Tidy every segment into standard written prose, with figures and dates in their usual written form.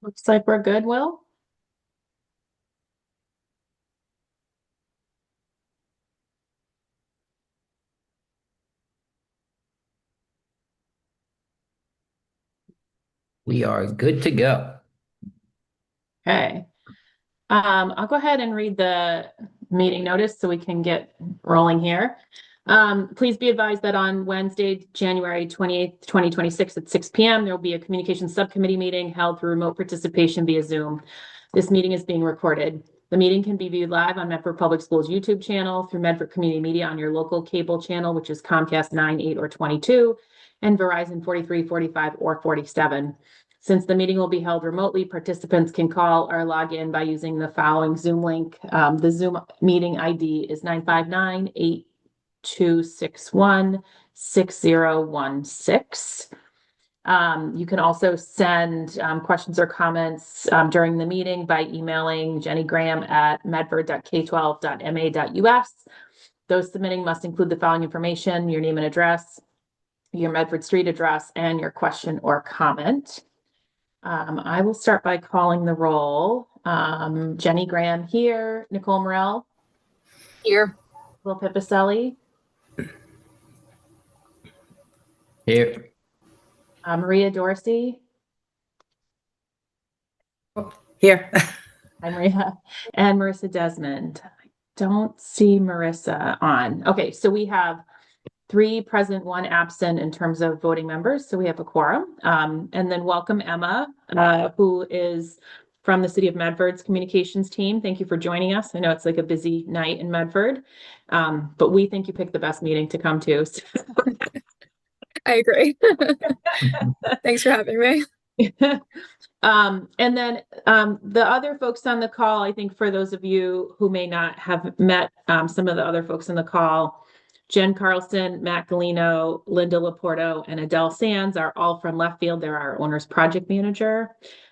Looks like we're good, Will. We are good to go. Okay. I'll go ahead and read the meeting notice so we can get rolling here. Please be advised that on Wednesday, January 28th, 2026 at 6 p.m., there will be a communications subcommittee meeting held through remote participation via Zoom. This meeting is being recorded. The meeting can be viewed live on Medford Public Schools YouTube channel, through Medford Community Media on your local cable channel, which is Comcast 9, 8, or 22, and Verizon 43, 45, or 47. Since the meeting will be held remotely, participants can call or log in by using the following Zoom link. The Zoom meeting ID is 959-8261-6016. You can also send questions or comments during the meeting by emailing Jenny Graham at medford.k12.ma.us. Those submitting must include the following information: your name and address, your Medford Street address, and your question or comment. I will start by calling the roll. Jenny Graham here, Nicole Morel, Here. Will Pipicelli, Here. Maria Dorsey. Here. Hi, Maria, and Marissa Desmond. I don't see Marissa on. Okay, so we have 3 present, 1 absent in terms of voting members. So we have a quorum. And then welcome Emma, who is from the City of Medford's communications team. Thank you for joining us. I know it's like a busy night in Medford, but we think you picked the best meeting to come to. I agree. Thanks for having me. And then the other folks on the call, I think for those of you who may not have met some of the other folks on the call, Jen Carlson, Matt Galino, Linda Laporto, and Adele Sands are all from Left Field. They're our owner's project manager.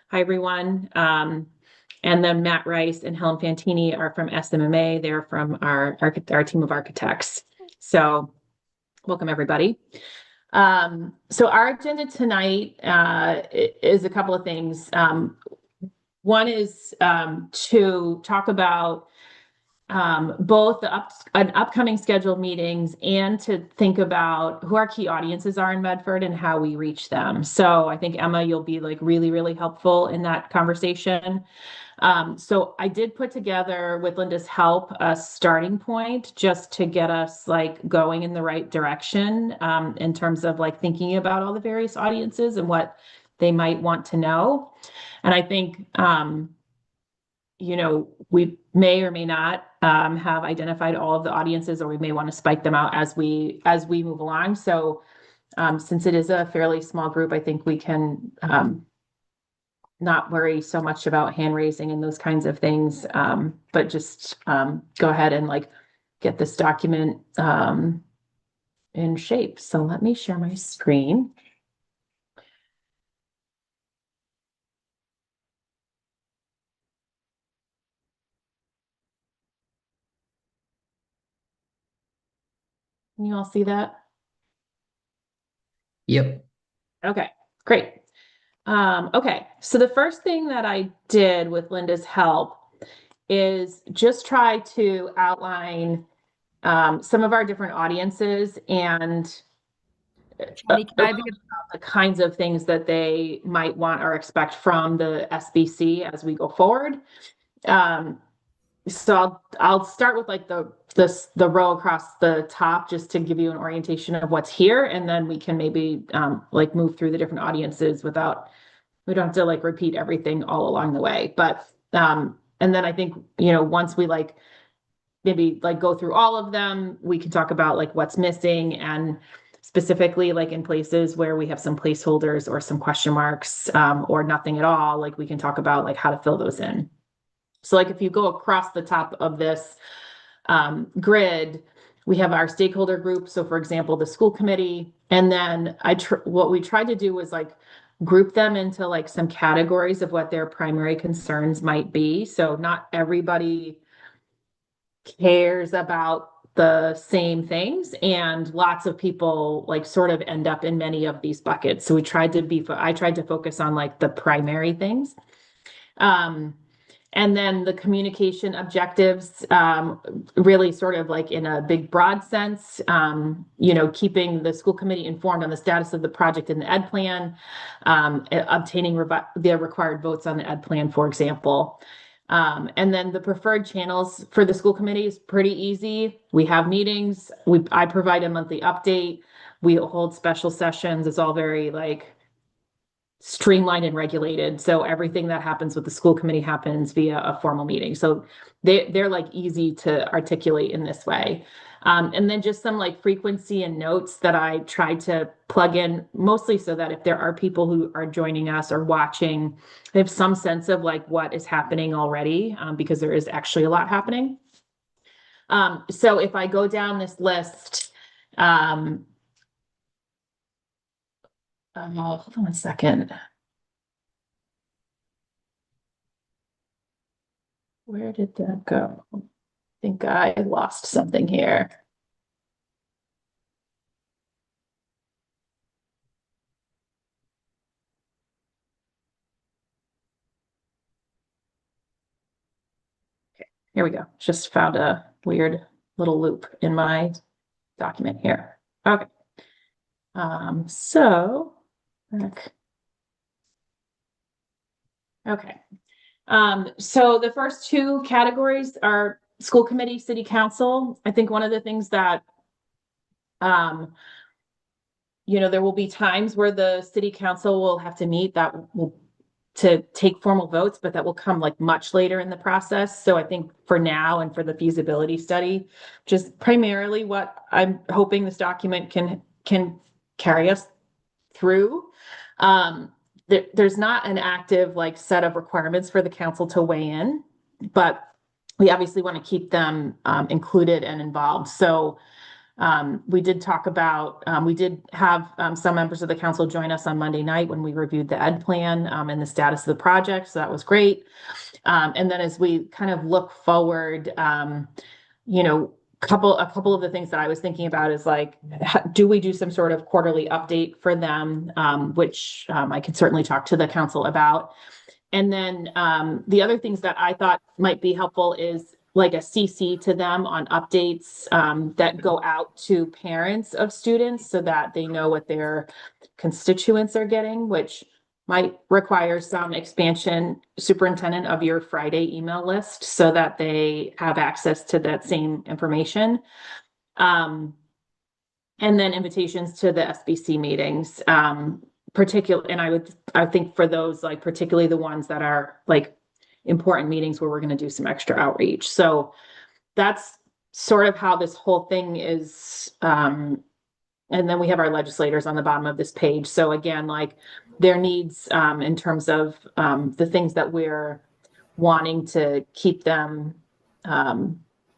Hi, everyone. And then Matt Rice and Helen Fantini are from SMMA. They're from our team of architects. So welcome, everybody. So our agenda tonight is a couple of things. One is to talk about both the upcoming scheduled meetings and to think about who our key audiences are in Medford and how we reach them. So I think Emma, you'll be like really, really helpful in that conversation. So I did put together, with Linda's help, a starting point just to get us like going in the right direction in terms of like thinking about all the various audiences and what they might want to know. And I think we may or may not have identified all of the audiences, or we may want to spike them out as we move along. So since it is a fairly small group, I think we can not worry so much about hand raising and those kinds of things, but just go ahead and like get this document in shape. So let me share my screen. Can you all see that? Yep. Okay, great. Okay, so the first thing that I did with Linda's help is just try to outline some of our different audiences and the kinds of things that they might want or expect from the SBC as we go forward. So I'll start with like the row across the top just to give you an orientation of what's here, and then we can maybe like move through the different audiences without, we don't have to like repeat everything all along the way. But and then I think once we like maybe like go through all of them, we can talk about like what's missing, and specifically like in places where we have some placeholders or some question marks or nothing at all, like we can talk about like how to fill those in. So like if you go across the top of this grid, we have our stakeholder group. So for example, the school committee, and then what we tried to do was like group them into like some categories of what their primary concerns might be. So not everybody cares about the same things, and lots of people like sort of end up in many of these buckets. So I tried to focus on like the primary things. And then the communication objectives, really sort of like in a big broad sense, keeping the school committee informed on the status of the project in the ed plan, obtaining the required votes on the ed plan, for example. And then the preferred channels for the school committee is pretty easy. We have meetings. I provide a monthly update. We hold special sessions. It's all very like streamlined and regulated. So everything that happens with the school committee happens via a formal meeting. So they're like easy to articulate in this way. And then just some like frequency and notes that I try to plug in, mostly so that if there are people who are joining us or watching, they have some sense of like what is happening already, because there is actually a lot happening. So if I go down this list, hold on one second. Where did that go? I think I lost something here. Okay, here we go. Just found a weird little loop in my document here. Okay. So back. Okay. So the first two categories are school committee, city council. I think one of the things that, there will be times where the city council will have to meet to take formal votes, but that will come like much later in the process. So I think for now and for the feasibility study, just primarily what I'm hoping this document can carry us through. There's not an active like set of requirements for the council to weigh in, but we obviously want to keep them included and involved. So we did talk about, we did have some members of the council join us on Monday night when we reviewed the ed plan and the status of the project. So that was great. And then as we kind of look forward, a couple of the things that I was thinking about is like, do we do some sort of quarterly update for them, which I could certainly talk to the council about. And then the other things that I thought might be helpful is like a CC to them on updates that go out to parents of students so that they know what their constituents are getting, which might require some expansion, superintendent, of your Friday email list so that they have access to that same information. And then invitations to the SBC meetings, and I think for those, like particularly the ones that are like important meetings where we're going to do some extra outreach. So that's sort of how this whole thing is. And then we have our legislators on the bottom of this page. So again, like their needs in terms of the things that we're wanting to keep them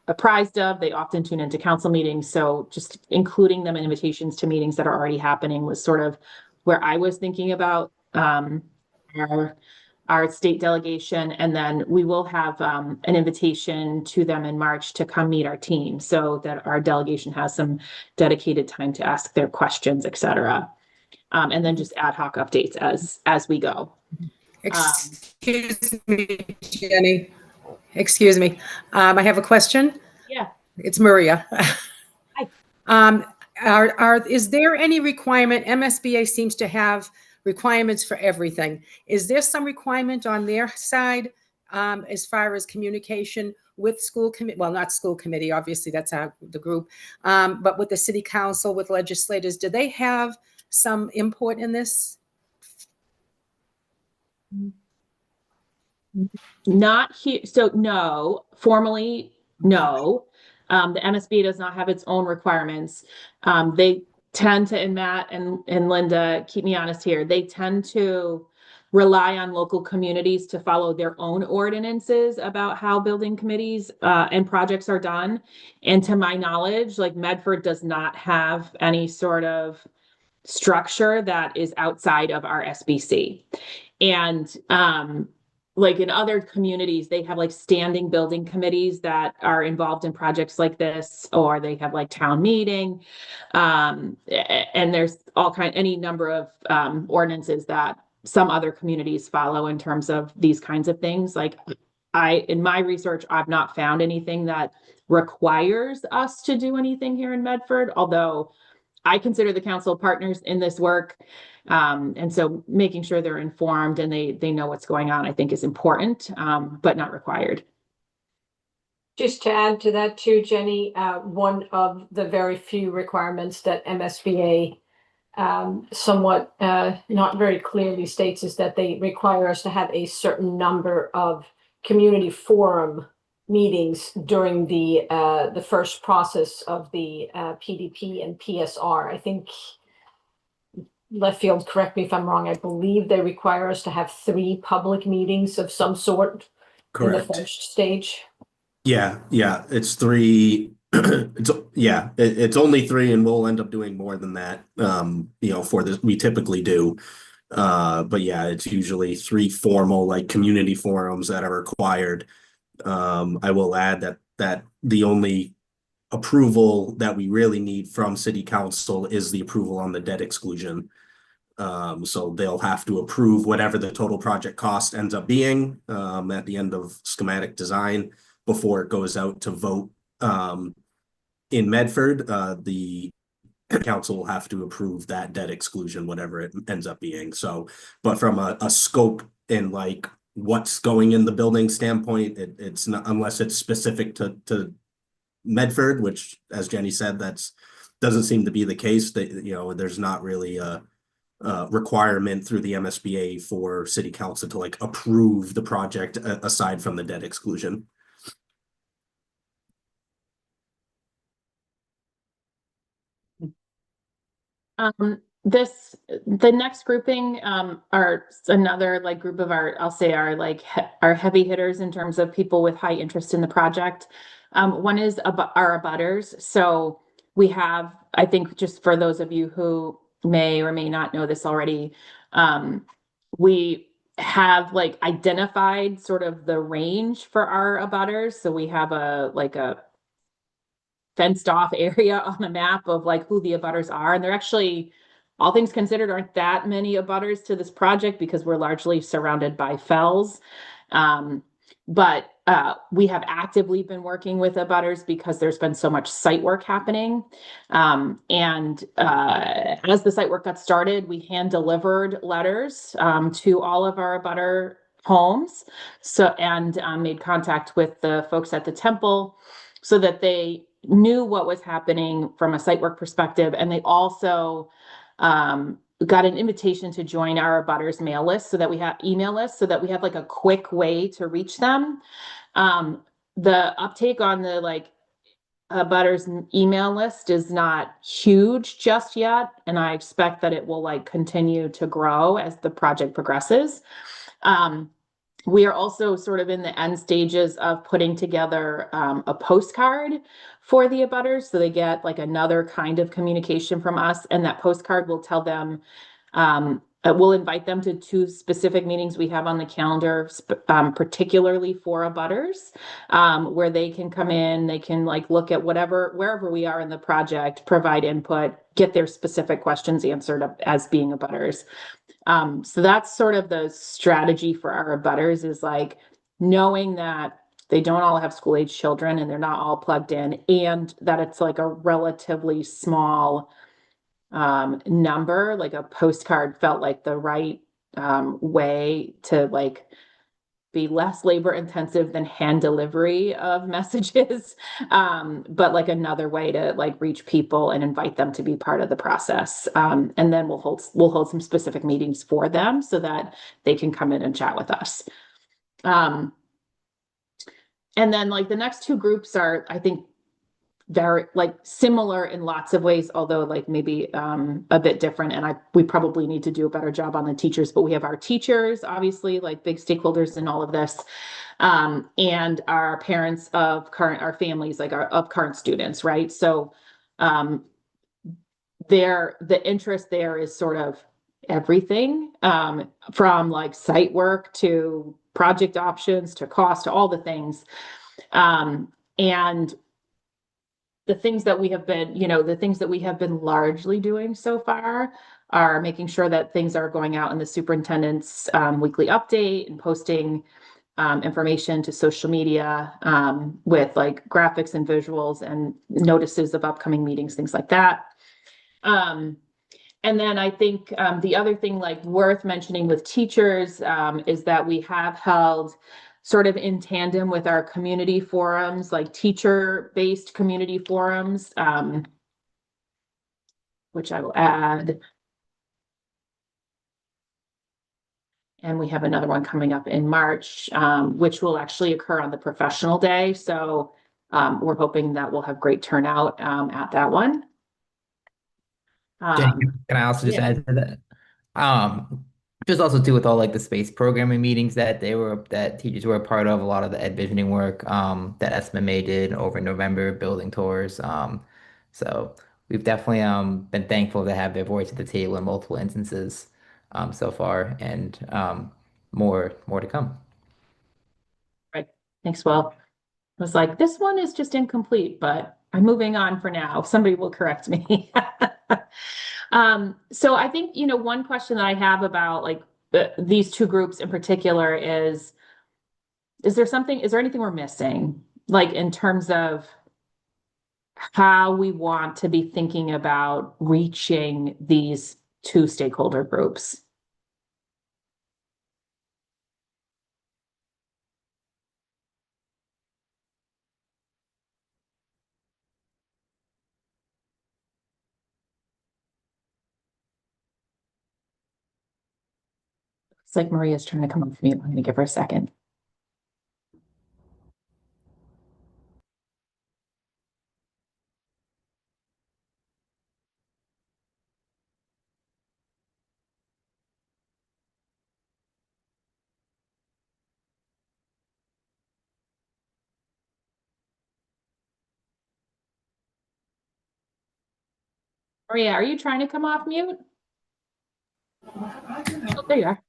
apprised of. They often tune into council meetings. So just including them in invitations to meetings that are already happening was sort of where I was thinking about our state delegation. And then we will have an invitation to them in March to come meet our team so that our delegation has some dedicated time to ask their questions, et cetera. And then just ad hoc updates as we go. Excuse me, Jenny. Excuse me. I have a question. Yeah. It's Maria. Hi. Is there any requirement? MSBA seems to have requirements for everything. Is there some requirement on their side as far as communication with school committee? Well, not school committee, obviously that's the group, but with the city council, with legislators, do they have some input in this? Not here. So no, formally, no. The MSBA does not have its own requirements. They tend to, and Matt and Linda, keep me honest here, they tend to rely on local communities to follow their own ordinances about how building committees and projects are done. And to my knowledge, like Medford does not have any sort of structure that is outside of our SBC. And like in other communities, they have like standing building committees that are involved in projects like this, or they have like town meeting. And there's any number of ordinances that some other communities follow in terms of these kinds of things. Like in my research, I've not found anything that requires us to do anything here in Medford, although I consider the council partners in this work. And so making sure they're informed and they know what's going on, I think is important, but not required. Just to add to that too, Jenny, one of the very few requirements that MSBA somewhat not very clearly states is that they require us to have a certain number of community forum meetings during the first process of the PDP and PSR. I think left field, correct me if I'm wrong, I believe they require us to have 3 public meetings of some sort in the first stage. Yeah, it's 3. It's only 3, and we'll end up doing more than that. For this, we typically do. But yeah, it's usually 3 formal, like, community forums that are required. I will add that the only approval that we really need from city council is the approval on the debt exclusion. So they'll have to approve whatever the total project cost ends up being at the end of schematic design before it goes out to vote. In Medford, the council will have to approve that debt exclusion, whatever it ends up being. So, but from a scope and like what's going in the building standpoint, it's not, unless it's specific to Medford, which, as Jenny said, doesn't seem to be the case. That, there's not really a requirement through the MSBA for city council to like approve the project aside from the debt exclusion. The next grouping are another like group of I'll say our heavy hitters in terms of people with high interest in the project. One is our abutters. So we have, I think, just for those of you who may or may not know this already, we have like identified sort of the range for our abutters. So we have a fenced off area on the map of like who the abutters are. And they're actually, all things considered, aren't that many abutters to this project because we're largely surrounded by fells. But we have actively been working with abutters because there's been so much site work happening. And as the site work got started, we hand delivered letters to all of our abutter homes. And made contact with the folks at the temple so that they knew what was happening from a site work perspective. And they also got an invitation to join our abutters email list so that we have like a quick way to reach them. The uptake on the abutters email list is not huge just yet. And I expect that it will continue to grow as the project progresses. We are also sort of in the end stages of putting together a postcard for the abutters. So they get another kind of communication from us. And that postcard will tell them, we'll invite them to 2 specific meetings we have on the calendar, particularly for abutters, where they can come in, they can look at wherever we are in the project, provide input, get their specific questions answered as being abutters. So that's sort of the strategy for our abutters is knowing that they don't all have school age children and they're not all plugged in, and that it's a relatively small number. A postcard felt like the right way to be less labor intensive than hand delivery of messages, but another way to reach people and invite them to be part of the process. And then we'll hold some specific meetings for them so that they can come in and chat with us. And then the next 2 groups are, I think, very similar in lots of ways, although maybe a bit different. And we probably need to do a better job on the teachers, but we have our teachers, obviously, big stakeholders in all of this, and our parents of our families, of current students, right? So the interest there is sort of everything, from site work to project options to cost to all the things. And the things that we have been largely doing so far are making sure that things are going out in the superintendent's weekly update and posting information to social media with like graphics and visuals and notices of upcoming meetings, things like that. And then I think the other thing like worth mentioning with teachers is that we have held sort of in tandem with our community forums, like teacher-based community forums, which I will add. And we have another one coming up in March, which will actually occur on the professional day. So we're hoping that we'll have great turnout at that one. Jenny, can I also just yeah. add to that? Just also too with all like the space programming meetings that teachers were a part of, a lot of the ed visioning work that SMMA did over in November, building tours. So we've definitely been thankful to have their voice at the table in multiple instances so far, and more to come. Right. Thanks, Will. I was like, this one is just incomplete, but I'm moving on for now. Somebody will correct me. So I think, one question that I have about like these two groups in particular is there anything we're missing? Like in terms of how we want to be thinking about reaching these two stakeholder groups? It's like Maria's trying to come up with me. I'm going to give her a second. Maria, are you trying to come off mute? Oh, there you are.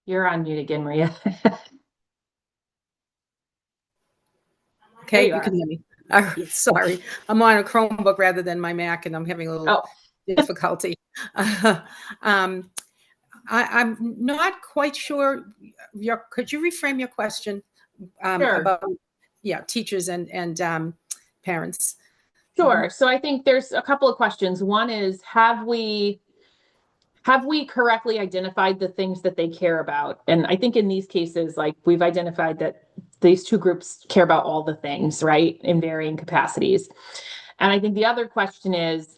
You're on mute again, Maria. Okay, you you are. can hear me. All right, sorry. I'm on a Chromebook rather than my Mac, and I'm having a little difficulty. I'm not quite sure. Could you reframe your question Sure. about teachers and parents? Sure. So I think there's a couple of questions. One is, have we correctly identified the things that they care about? And I think in these cases, like we've identified that these two groups care about all the things, right, in varying capacities. And I think the other question is,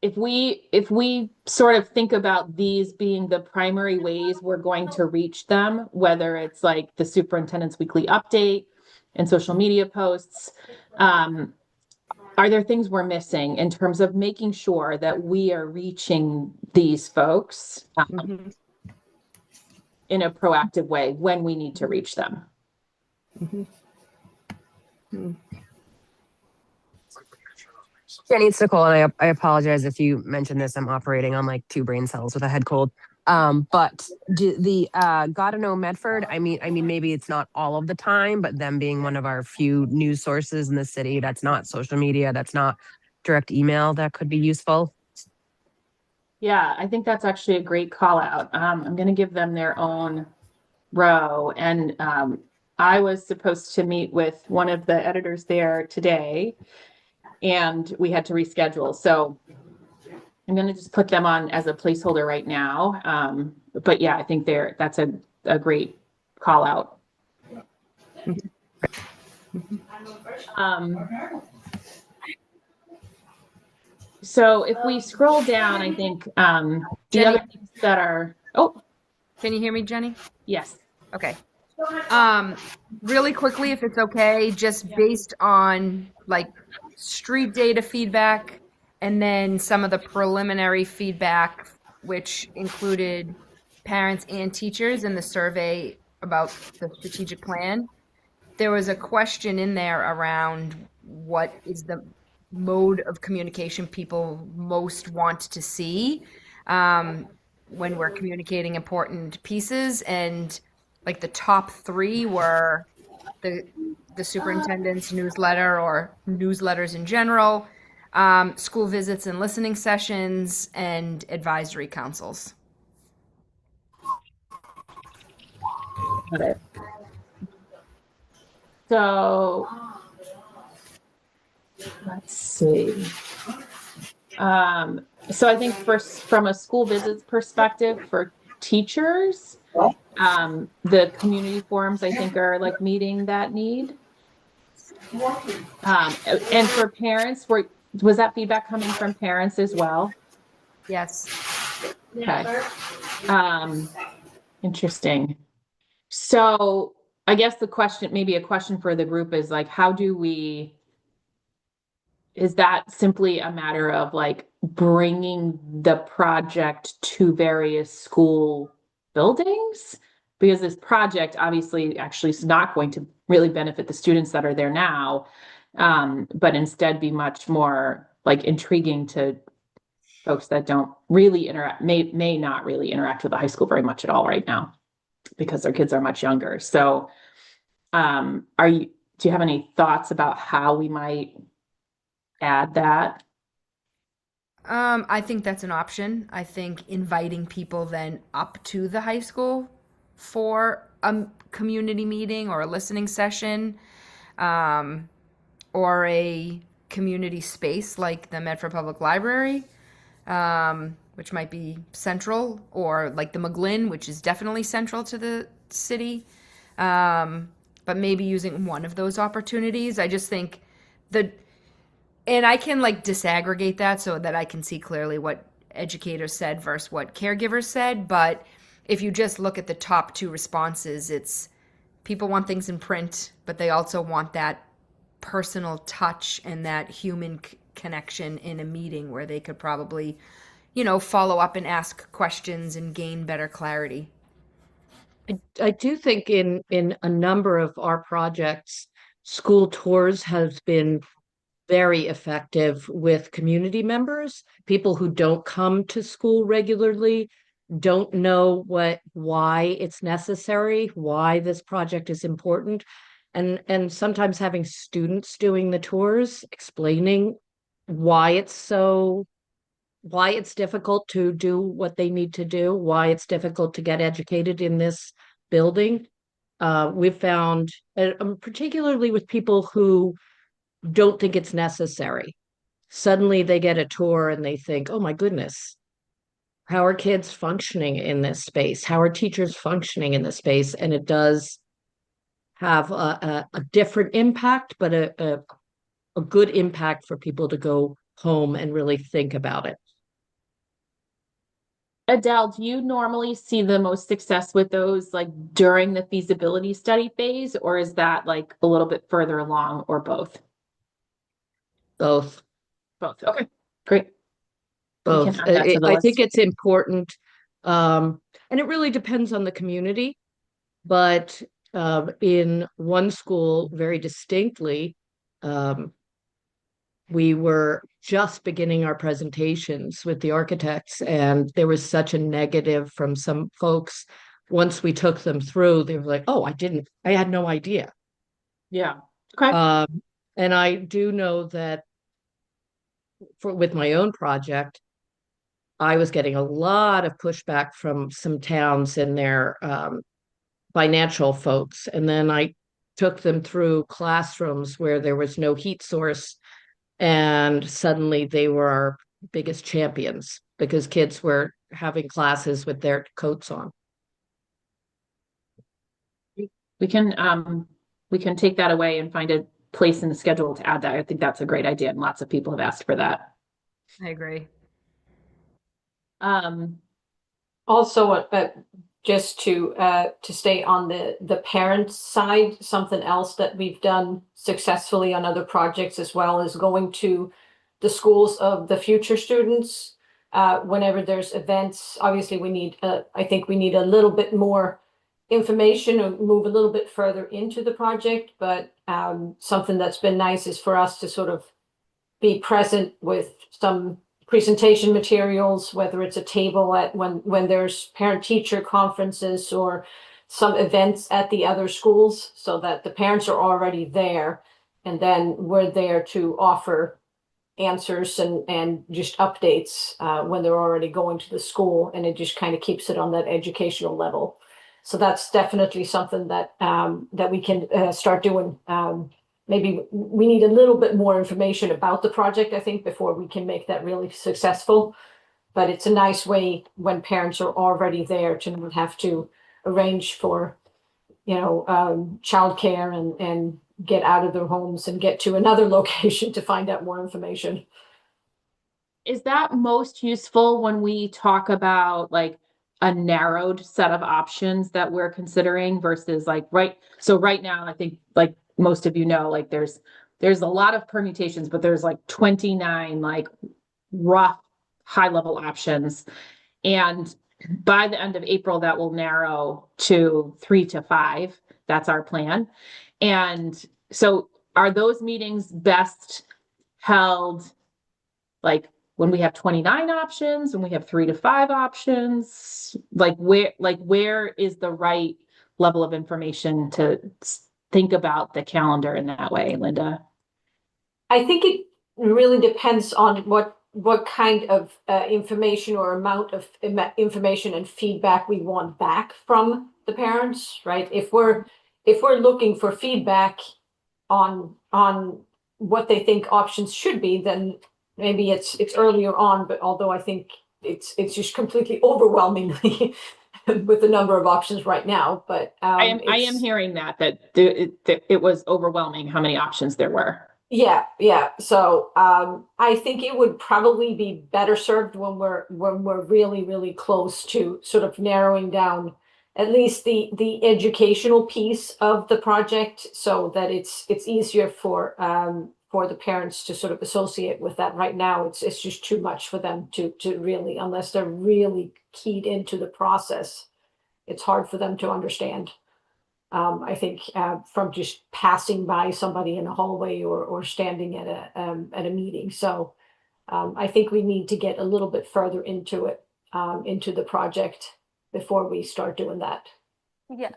if we sort of think about these being the primary ways we're going to reach them, whether it's like the superintendent's weekly update and social media posts, are there things we're missing in terms of making sure that we are reaching these folks in a proactive way when we need to reach them? Jenny, it's Nicole, and I apologize if you mentioned this. I'm operating on like 2 brain cells with a head cold. But the Gotta Know Medford, I mean, maybe it's not all of the time, but them being one of our few news sources in the city, that's not social media, that's not direct email, that could be useful. Yeah, I think that's actually a great call out. I'm going to give them their own row. And I was supposed to meet with one of the editors there today, and we had to reschedule. So I'm going to just put them on as a placeholder right now. But yeah, I think that's a great call out. So if we scroll down, I think the Jenny, other things that are, can you hear me, Jenny? yes. Okay. Really quickly, if it's okay, just based on like street data feedback and then some of the preliminary feedback, which included parents and teachers in the survey about the strategic plan. There was a question in there around what is the mode of communication people most want to see when we're communicating important pieces, and like the top 3 were the the superintendent's newsletter or newsletters in general, school visits and listening sessions, and advisory councils. Got it. So let's see. So I think first, from a school visits perspective for teachers, the community forums I think are like meeting that need. And for parents, was that feedback coming from parents as well? Yes. Okay. Interesting. So I guess the question, maybe a question for the group is like, is that simply a matter of like bringing the project to various school buildings? Because this project obviously actually is not going to really benefit the students that are there now, but instead be much more like intriguing to folks that don't really interact, may not really interact with the high school very much at all right now because their kids are much younger. So do you have any thoughts about how we might add that? I think that's an option. I think inviting people then up to the high school for a community meeting or a listening session, or a community space like the Medford Public Library, which might be central, or like the McGlynn, which is definitely central to the city. But maybe using one of those opportunities. I just think and I can like disaggregate that so that I can see clearly what educators said versus what caregivers said. But if you just look at the top two responses, it's people want things in print, but they also want that personal touch and that human connection in a meeting where they could probably, follow up and ask questions and gain better clarity. I do think in a number of our projects, school tours has been very effective with community members, people who don't come to school regularly, don't know why it's necessary, why this project is important. And sometimes having students doing the tours, explaining why it's difficult to do what they need to do, why it's difficult to get educated in this building. We've found, particularly with people who don't think it's necessary, suddenly they get a tour and they think, oh my goodness, how are kids functioning in this space? How are teachers functioning in this space? And it does have a different impact, but a good impact for people to go home and really think about it. Adele, do you normally see the most success with those like during the feasibility study phase, or is that like a little bit further along, or both? Both. Okay, great. Both. I think it's important. And it really depends on the community. But in one school, very distinctly, we were just beginning our presentations with the architects, and there was such a negative from some folks. Once we took them through, they were like, oh, I had no idea. Yeah. Okay. And I do know that with my own project, I was getting a lot of pushback from some towns and their financial folks. And then I took them through classrooms where there was no heat source, and suddenly they were our biggest champions because kids were having classes with their coats on. We can take that away and find a place in the schedule to add that. I think that's a great idea, and lots of people have asked for that. I agree. Also, just to stay on the parent side, something else that we've done successfully on other projects as well is going to the schools of the future students whenever there's events. Obviously, I think we need a little bit more information or move a little bit further into the project. But something that's been nice is for us to sort of be present with some presentation materials, whether it's a table at when there's parent-teacher conferences or some events at the other schools so that the parents are already there. And then we're there to offer answers and just updates when they're already going to the school, and it just kind of keeps it on that educational level. So that's definitely something that that we can start doing. Maybe we need a little bit more information about the project, I think, before we can make that really successful. But it's a nice way when parents are already there to not have to arrange for, childcare and get out of their homes and get to another location to find out more information. Is that most useful when we talk about like a narrowed set of options that we're considering versus like right now, I think like most of like there's a lot of permutations, but there's like 29 like rough high level options. And by the end of April, that will narrow to 3 to 5. That's our plan. And so are those meetings best held like when we have 29 options, when we have 3 to 5 options? Like where is the right level of information to think about the calendar in that way, Linda? I think it really depends on what kind of information or amount of information and feedback we want back from the parents, right? If we're looking for feedback on what they think options should be, then maybe it's earlier on. But although I think it's just completely overwhelmingly with the number of options right now. But I am hearing that it was overwhelming how many options there were. Yeah. So I think it would probably be better served when we're really, really close to sort of narrowing down at least the educational piece of the project, so that it's easier for the parents to sort of associate with that. Right now, it's just too much for them to really, unless they're really keyed into the process, it's hard for them to understand. I think from just passing by somebody in a hallway or standing at a meeting. So I think we need to get a little bit further into it, into the project before we start doing that. Yeah,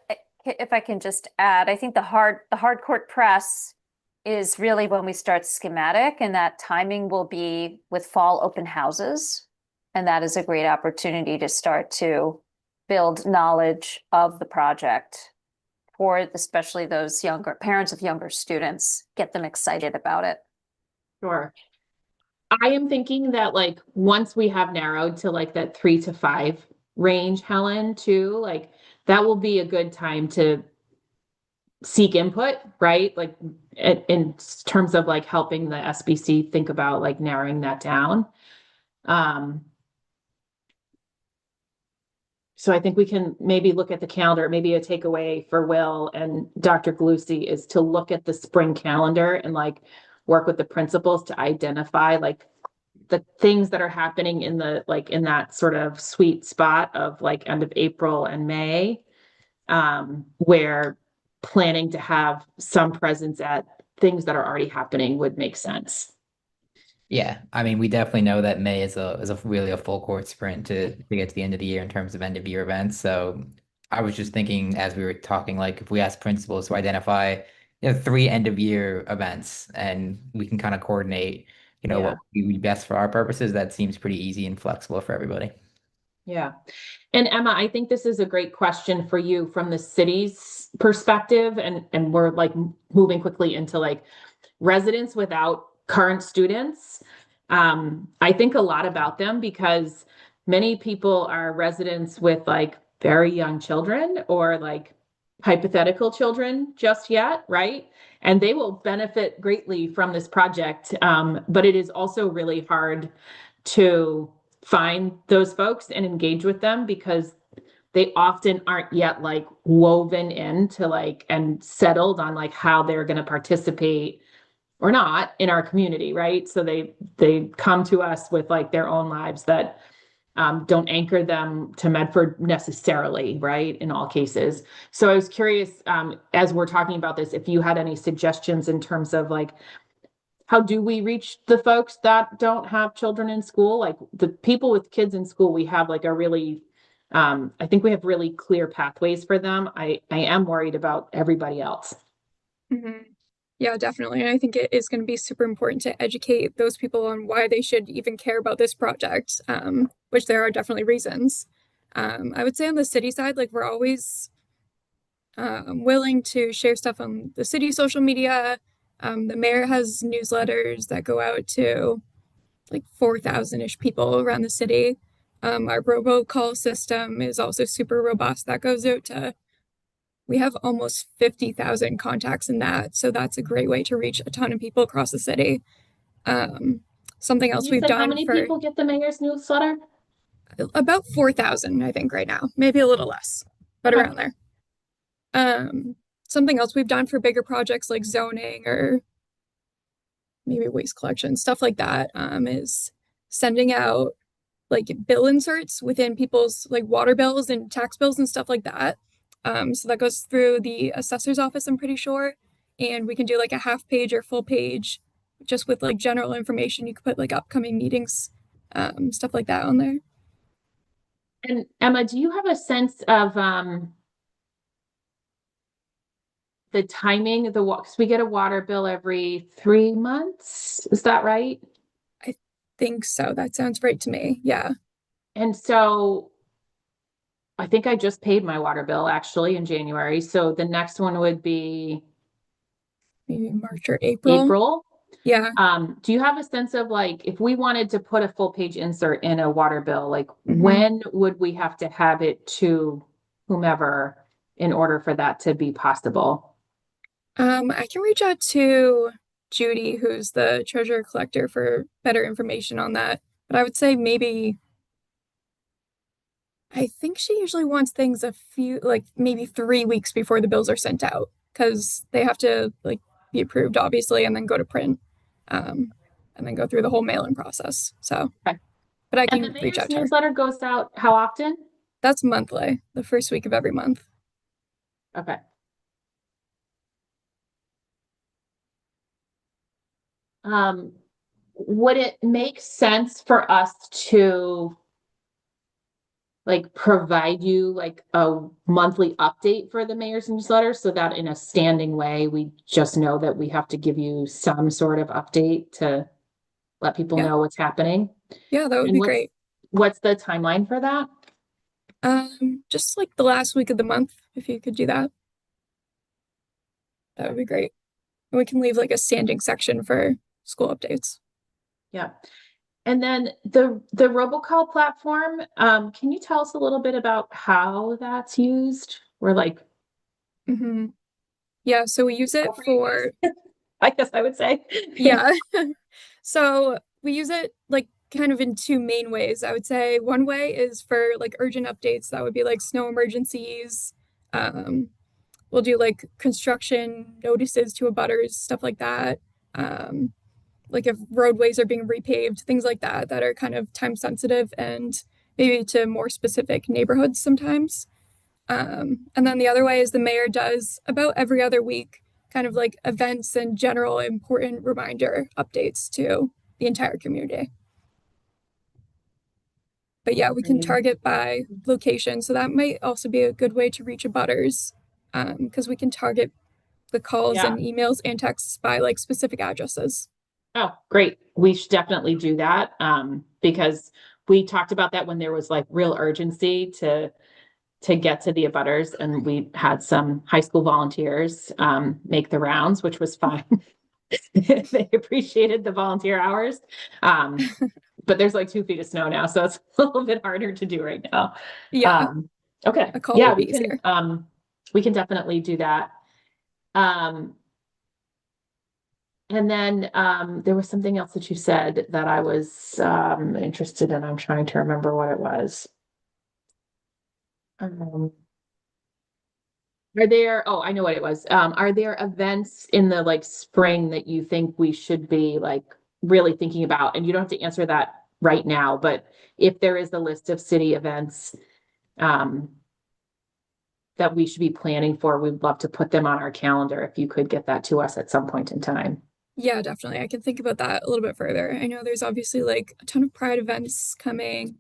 if I can just add, I think the hardcore press is really when we start schematic, and that timing will be with fall open houses. And that is a great opportunity to start to build knowledge of the project for especially those younger parents of younger students, get them excited about it. Sure. I am thinking that like once we have narrowed to like that 3 to 5 range, Helen, too, like that will be a good time to seek input, right? Like in terms of like helping the SBC think about like narrowing that down. So I think we can maybe look at the calendar. Maybe a takeaway for Will and Dr. Galusi is to look at the spring calendar and like work with the principals to identify like the things that are happening in the like in that sort of sweet spot of like end of April and May, where planning to have some presence at things that are already happening would make sense. Yeah, I mean, we definitely know that May is a really a full court sprint to get to the end of the year in terms of end of year events. So I was just thinking as we were talking, like if we ask principals to identify 3 end of year events, and we can kind of coordinate, what would be best for our purposes, that seems pretty easy and flexible for everybody. Yeah. And Emma, I think this is a great question for you from the city's perspective. And we're like moving quickly into like residents without current students. I think a lot about them because many people are residents with like very young children or like hypothetical children just yet, right? And they will benefit greatly from this project. But it is also really hard to find those folks and engage with them because they often aren't yet like woven into like and settled on like how they're going to participate or not in our community, right? So they come to us with like their own lives that don't anchor them to Medford necessarily, right? In all cases. So I was curious, as we're talking about this, if you had any suggestions in terms of like, how do we reach the folks that don't have children in school? Like the people with kids in school, we have like a really I think we have really clear pathways for them. I am worried about everybody else. Mhm. Yeah, definitely. And I think it is going to be super important to educate those people on why they should even care about this project, which there are definitely reasons. I would say on the city side, like we're always willing to share stuff on the city social media. The mayor has newsletters that go out to like 4,000-ish people around the city. Our robocall system is also super robust. That goes out to, we have almost 50,000 contacts in that. So that's a great way to reach a ton of people across the city. Something else You we've said how done many for people get the mayor's newsletter? about 4,000, I think, right now, maybe a little less, but Okay. around there. Something else we've done for bigger projects like zoning or maybe waste collection, stuff like that, is sending out like bill inserts within people's like water bills and tax bills and stuff like that. So that goes through the assessor's office, I'm pretty sure. And we can do like a half page or full page just with like general information. You could put like upcoming meetings, stuff like that on there. And Emma, do you have a sense of the timing of the because we get a water bill every 3 months? Is that right? Think so. That sounds right to me. Yeah. And so I think I just paid my water bill actually in January. So the next one would be Maybe March or April. April. Yeah. Do you have a sense of like if we wanted to put a full page insert in a water bill, like Mhm. when would we have to have it to whomever in order for that to be possible? I can reach out to Judy, who's the treasurer collector, for better information on that. But I would say maybe I think she usually wants things a few, like maybe 3 weeks before the bills are sent out because they have to like be approved, obviously, and then go to print, and then go through the whole mailing process. So, Okay. but I And can the reach mayor's out to her. newsletter goes out how often? That's monthly, the first week of every month. Okay. Would it make sense for us to like provide you like a monthly update for the mayor's newsletter so that in a standing way, we just know that we have to give you some sort of update to let people Yeah. know what's happening? Yeah, that would And be what's- great. What's the timeline for that? Just like the last week of the month, if you could do that, that would be great. And we can leave like a standing section for school updates. Yeah. And then the robocall platform, can you tell us a little bit about how that's used? We're like, Mm-hmm. Yeah, so we use it for, I guess I would say. yeah. So we use it like kind of in two main ways. I would say one way is for like urgent updates. That would be like snow emergencies. We'll do like construction notices to abutters, stuff like that. Like if roadways are being repaved, things like that, that are kind of time sensitive and maybe to more specific neighborhoods sometimes. And then the other way is the mayor does about every other week, kind of like events and general important reminder updates to the entire community. But yeah, we can target by location. So that might also be a good way to reach abutters, because we can target the calls Yeah. and emails and texts by like specific addresses. Oh, great. We should definitely do that. Because we talked about that when there was like real urgency to get to the abutters, and we had some high school volunteers make the rounds, which was fun. They appreciated the volunteer hours. But there's like 2 feet of snow now, so it's a little bit harder to do right now. Yeah. Okay. A call Yeah, would we be can easier. we can definitely do that. And then there was something else that you said that I was interested in. I'm trying to remember what it was. I know what it was. Are there events in the like spring that you think we should be like really thinking about? And you don't have to answer that right now, but if there is a list of city events that we should be planning for, we'd love to put them on our calendar if you could get that to us at some point in time. Yeah, definitely. I can think about that a little bit further. I know there's obviously like a ton of Pride events coming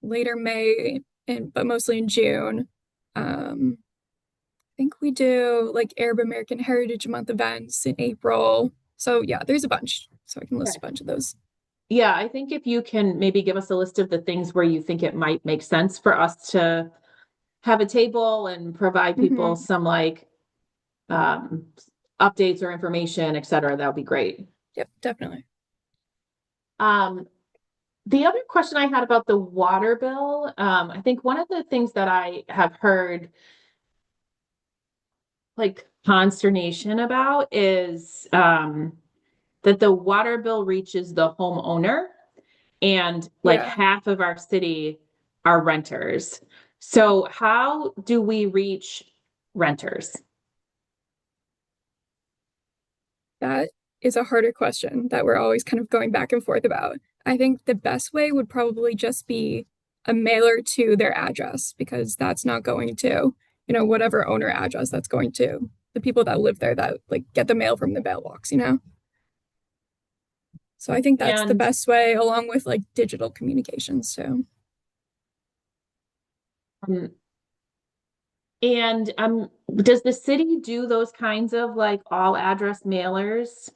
later May, but mostly in June. I think we do like Arab American Heritage Month events in April. So yeah, there's a bunch. So I can list a bunch of those. Yeah, I think if you can maybe give us a list of the things where you think it might make sense for us to have a table and provide people some like updates or information, et cetera, that would be great. Yep, definitely. The other question I had about the water bill, I think one of the things that I have heard like consternation about is that the water bill reaches the homeowner and like Yeah. half of our city are renters. So how do we reach renters? That is a harder question that we're always kind of going back and forth about. I think the best way would probably just be a mailer to their address, because that's not going to, whatever owner address, that's going to the people that live there that like get the mail from the mailbox, So I think that's the And- best way, along with like digital communications too. And does the city do those kinds of like all address mailers?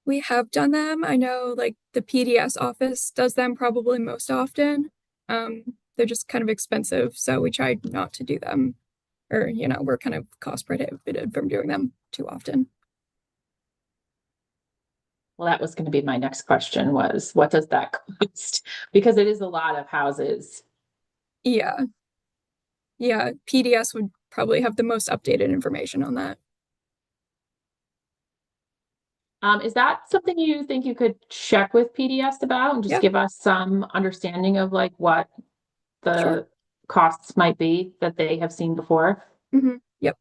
We have done them. I know like the PDS office does them probably most often. They're just kind of expensive, so we tried not to do them. Or, we're kind of cost prohibited from doing them too often. Well, that was going to be my next question was, what does that cost? Because it is a lot of houses. Yeah. Yeah, PDS would probably have the most updated information on that. Is that something you think you could check with PDS about and just Yeah. give us some understanding of like what the Sure. costs might be that they have seen before? Yep.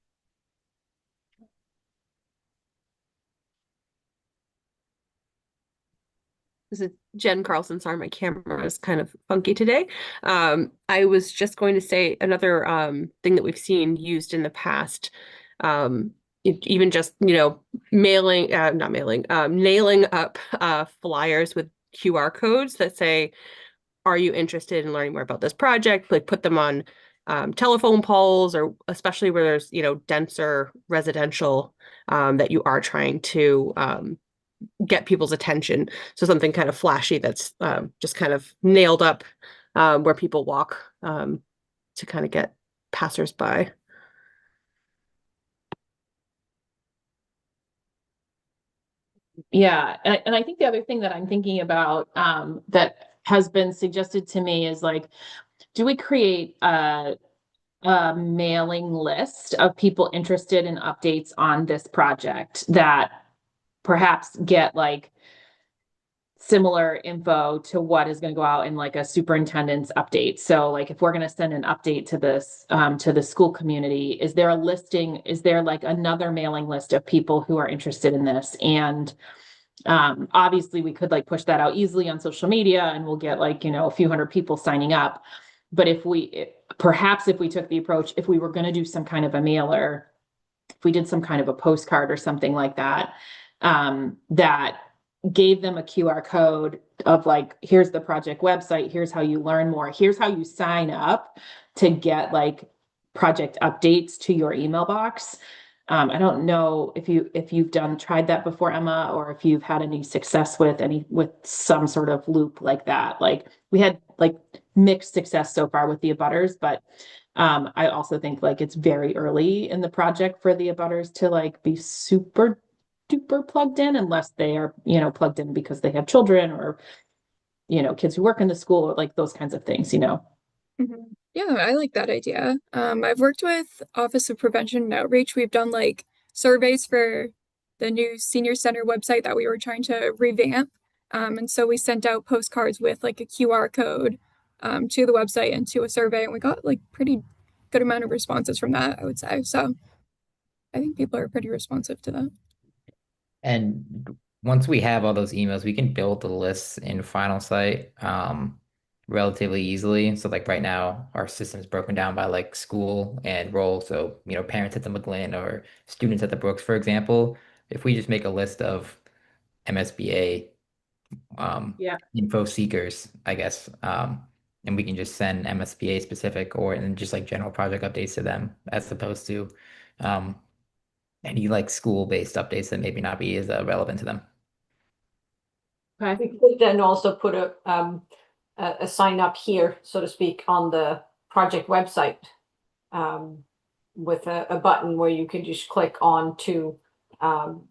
This is Jen Carlson. Sorry, my camera is kind of funky today. I was just going to say another thing that we've seen used in the past, even just, nailing up flyers with QR codes that say, are you interested in learning more about this project? Like put them on telephone poles, or especially where there's, denser residential that you are trying to get people's attention. So something kind of flashy that's just kind of nailed up where people walk to kind of get passersby. Yeah, and I think the other thing that I'm thinking about that has been suggested to me is like, do we create a mailing list of people interested in updates on this project that perhaps get like similar info to what is going to go out in like a superintendent's update. So like if we're going to send an update to this to the school community, is there a listing, is there like another mailing list of people who are interested in this? And obviously we could like push that out easily on social media and we'll get like, a few hundred people signing up. But perhaps if we took the approach, if we were going to do some kind of a mailer, if we did some kind of a postcard or something like that, that gave them a QR code of like, here's the project website, here's how you learn more, here's how you sign up to get like project updates to your email box. I don't know if you've tried that before, Emma, or if you've had any success with some sort of loop like that. Like we had like mixed success so far with the abutters, but I also think like it's very early in the project for the abutters to like be super duper plugged in unless they are, plugged in because they have children or, kids who work in the school or like those kinds of things, Yeah, I like that idea. I've worked with Office of Prevention and Outreach. We've done like surveys for the new senior center website that we were trying to revamp. And so we sent out postcards with like a QR code to the website and to a survey, and we got like pretty good amount of responses from that, I would say. So I think people are pretty responsive to that. And once we have all those emails, we can build the lists in Final Site relatively easily. So like right now, our system is broken down by like school and role. So, parents at the McGlynn or students at the Brooks, for example. If we just make a list of MSBA Yeah. info seekers, I guess, and we can just send MSBA specific or and just like general project updates to them as opposed to any like school-based updates that maybe not be as relevant to them. Okay. We could then also put a sign up here, so to speak, on the project website with a button where you can just click on to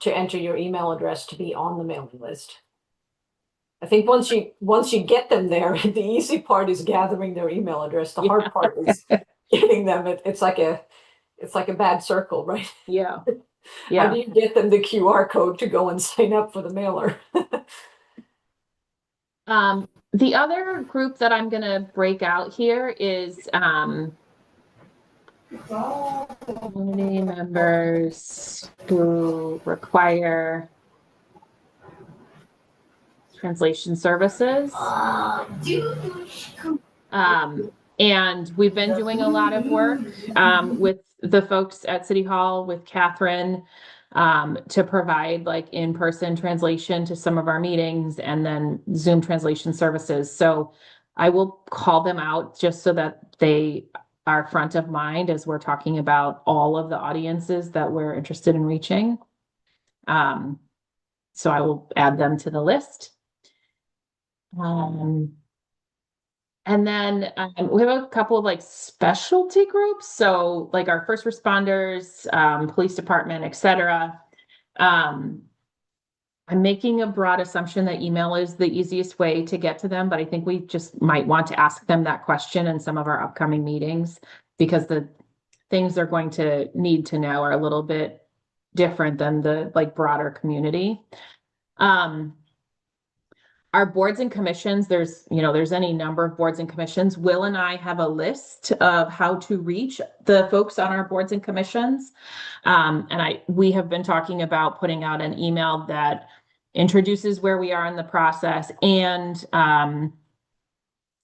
enter your email address to be on the mailing list. I think once you get them there, the easy part is gathering their email address. The hard part is getting them. It's like a bad circle, right? Yeah. How Yeah. do you get them the QR code to go and sign up for the mailer? The other group that I'm going to break out here is community members who require translation services. And we've been doing a lot of work with the folks at City Hall, with Catherine, to provide like in-person translation to some of our meetings and then Zoom translation services. So I will call them out just so that they are front of mind as we're talking about all of the audiences that we're interested in reaching. So I will add them to the list. And then we have a couple of like specialty groups. So like our first responders, police department, etc. I'm making a broad assumption that email is the easiest way to get to them, but I think we just might want to ask them that question in some of our upcoming meetings because the things they're going to need to know are a little bit different than the like broader community. Our boards and commissions, there's any number of boards and commissions. Will and I have a list of how to reach the folks on our boards and commissions. We have been talking about putting out an email that introduces where we are in the process and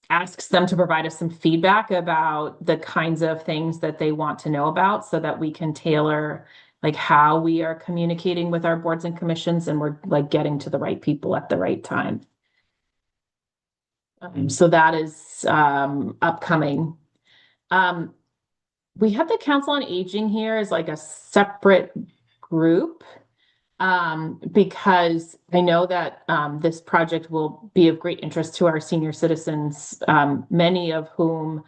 asks them to provide us some feedback about the kinds of things that they want to know about so that we can tailor like how we are communicating with our boards and commissions and we're like getting to the right people at the right time. So that is upcoming. We have the Council on Aging here as like a separate group because I know that this project will be of great interest to our senior citizens, many of whom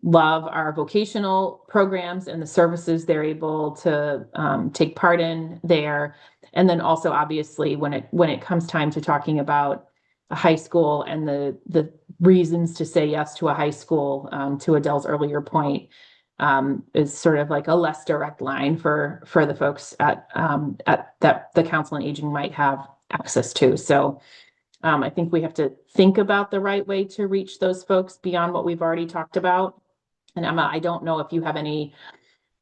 love our vocational programs and the services they're able to take part in there. And then also, obviously, when it comes time to talking about a high school and the reasons to say yes to a high school, to Adele's earlier point, is sort of like a less direct line for the folks at that the Council on Aging might have access to. So I think we have to think about the right way to reach those folks beyond what we've already talked about. And Emma, I don't know if you have any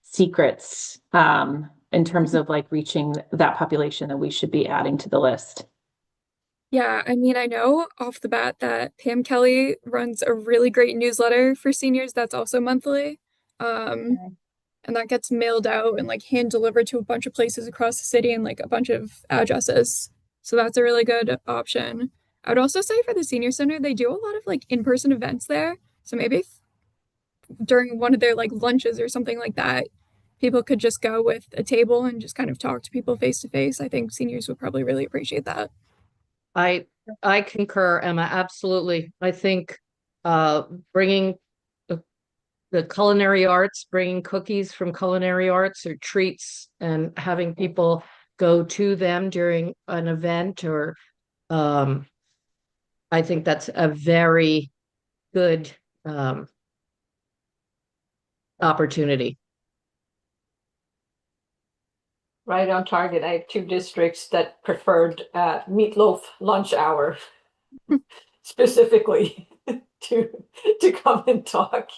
secrets in terms of like reaching that population that we should be adding to the list. Yeah, I mean, I know off the bat that Pam Kelly runs a really great newsletter for seniors that's also monthly. And that gets mailed out and like hand delivered to a bunch of places across the city and like a bunch of addresses. So that's a really good option. I would also say for the senior center, they do a lot of like in-person events there. So maybe during one of their like lunches or something like that, people could just go with a table and just kind of talk to people face to face. I think seniors would probably really appreciate that. I concur, Emma, absolutely. I think bringing the culinary arts, bringing cookies from culinary arts or treats and having people go to them during an event or I think that's a very good opportunity. Right on target. I have 2 districts that preferred meatloaf lunch hour specifically to come and talk.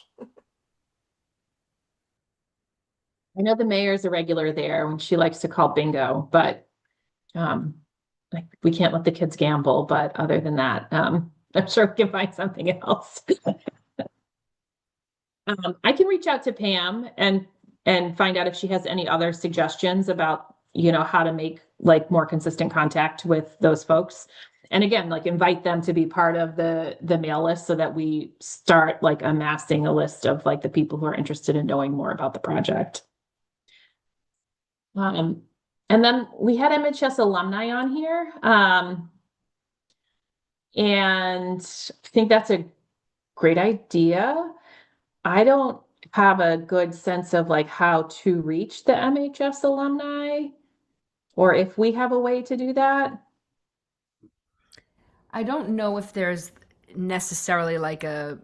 I know the mayor's a regular there when she likes to call bingo, but like we can't let the kids gamble. But other than that, I'm sure we can find something else. I can reach out to Pam and find out if she has any other suggestions about, how to make like more consistent contact with those folks. and again, like invite them to be part of the mail list so that we start like amassing a list of like the people who are interested in knowing more about the project. And then we had MHS alumni on here. And I think that's a great idea. I don't have a good sense of like how to reach the MHS alumni, or if we have a way to do that. I don't know if there's necessarily like a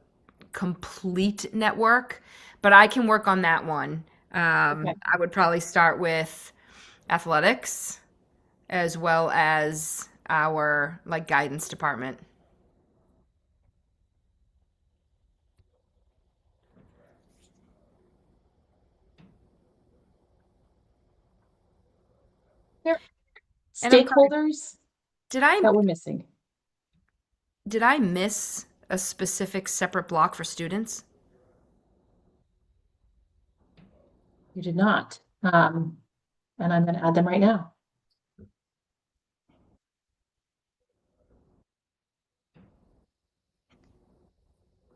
complete network, but I can work on that one. Okay. I would probably start with athletics as well as our like guidance department. And I'm sorry, Stakeholders did I that we're missing. did I miss a specific separate block for students? You did not. And I'm going to add them right now.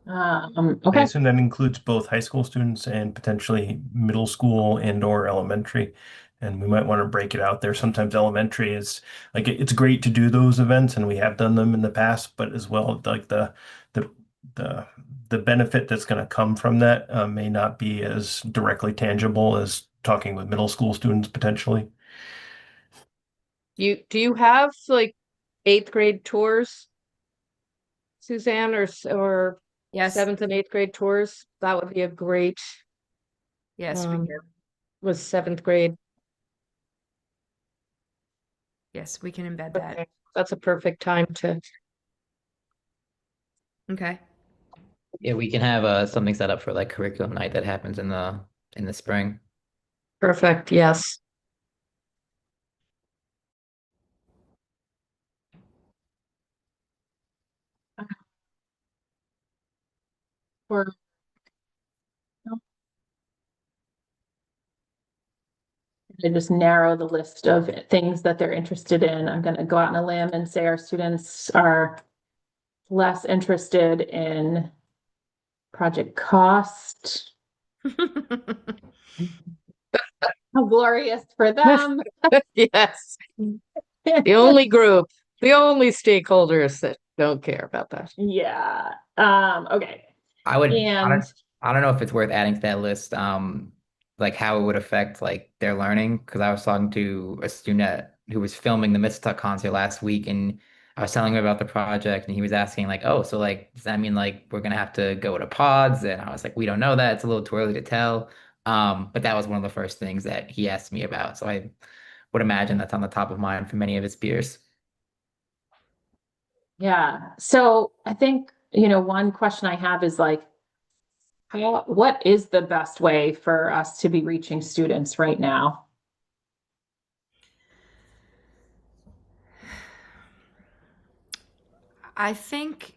I Okay. assume that includes both high school students and potentially middle school and or elementary. And we might want to break it out there. Sometimes elementary is like it's great to do those events, and we have done them in the past, but as well, like the the benefit that's going to come from that may not be as directly tangible as talking with middle school students potentially. Do you have like 8th grade tours, Suzanne, or Yes. 7th and 8th grade tours? That would be a great, Yes, we um, do. was 7th grade. Yes, we can embed that. Okay, that's a perfect time to, Okay. Yeah, we can have something set up for like curriculum night that happens in the spring. perfect, yes. Or no, I just narrow the list of things that they're interested in. I'm going to go out on a limb and say our students are less interested in project cost. How glorious for them. Yes. The only group, the only stakeholders that don't care about that. Yeah. Okay. I would, I And don't, I don't know if it's worth adding to that list, like how it would affect like their learning. Because I was talking to a student who was filming the Mistook concert last week, and I was telling him about the project, and he was asking like, "Oh, so like, does that mean like we're gonna have to go to pods?" And I was like, "We don't know that. It's a little too early to tell." But that was one of the first things that he asked me about. So I would imagine that's on the top of mind for many of his peers. yeah, so I think, one question I have is like, what is the best way for us to be reaching students right now? I think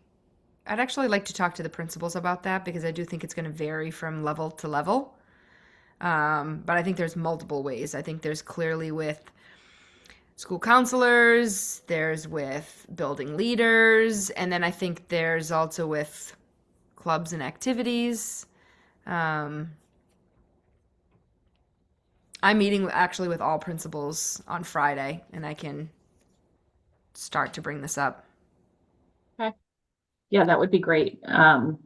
I'd actually like to talk to the principals about that because I do think it's going to vary from level to level. But I think there's multiple ways. I think there's clearly with school counselors, there's with building leaders, and then I think there's also with clubs and activities. I'm meeting actually with all principals on Friday, and I can start to bring this up. Okay. Yeah, that would be great. And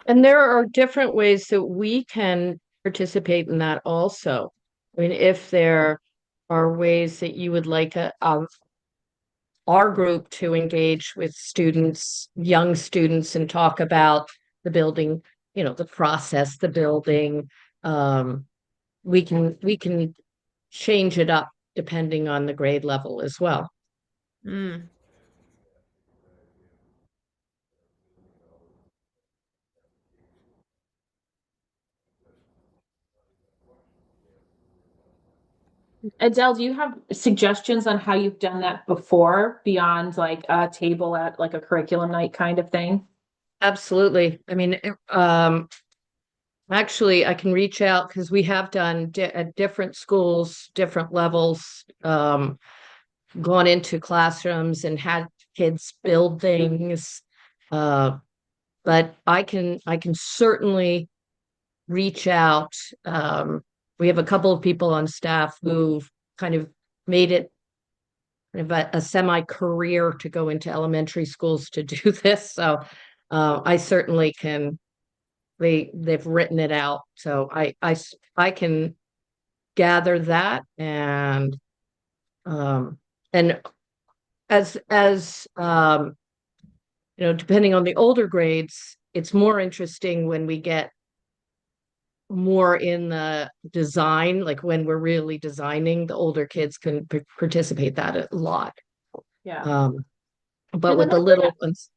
there are different ways that we can participate in that also. I mean, if there are ways that you would like our group to engage with students, young students, and talk about the building, the process, the building, we can change it up depending on the grade level as well. Mm. Adele, do you have suggestions on how you've done that before beyond like a table at like a curriculum night kind of thing? Absolutely. I mean, actually, I can reach out because we have done at different schools, different levels, gone into classrooms and had kids build things. But I can certainly reach out. We have a couple of people on staff who've kind of made it kind of a semi-career to go into elementary schools to do this. So I certainly can. They've written it out, so I can gather that and as depending on the older grades, it's more interesting when we get more in the design, like when we're really designing, the older kids can participate that a lot. Yeah. But with the little ones.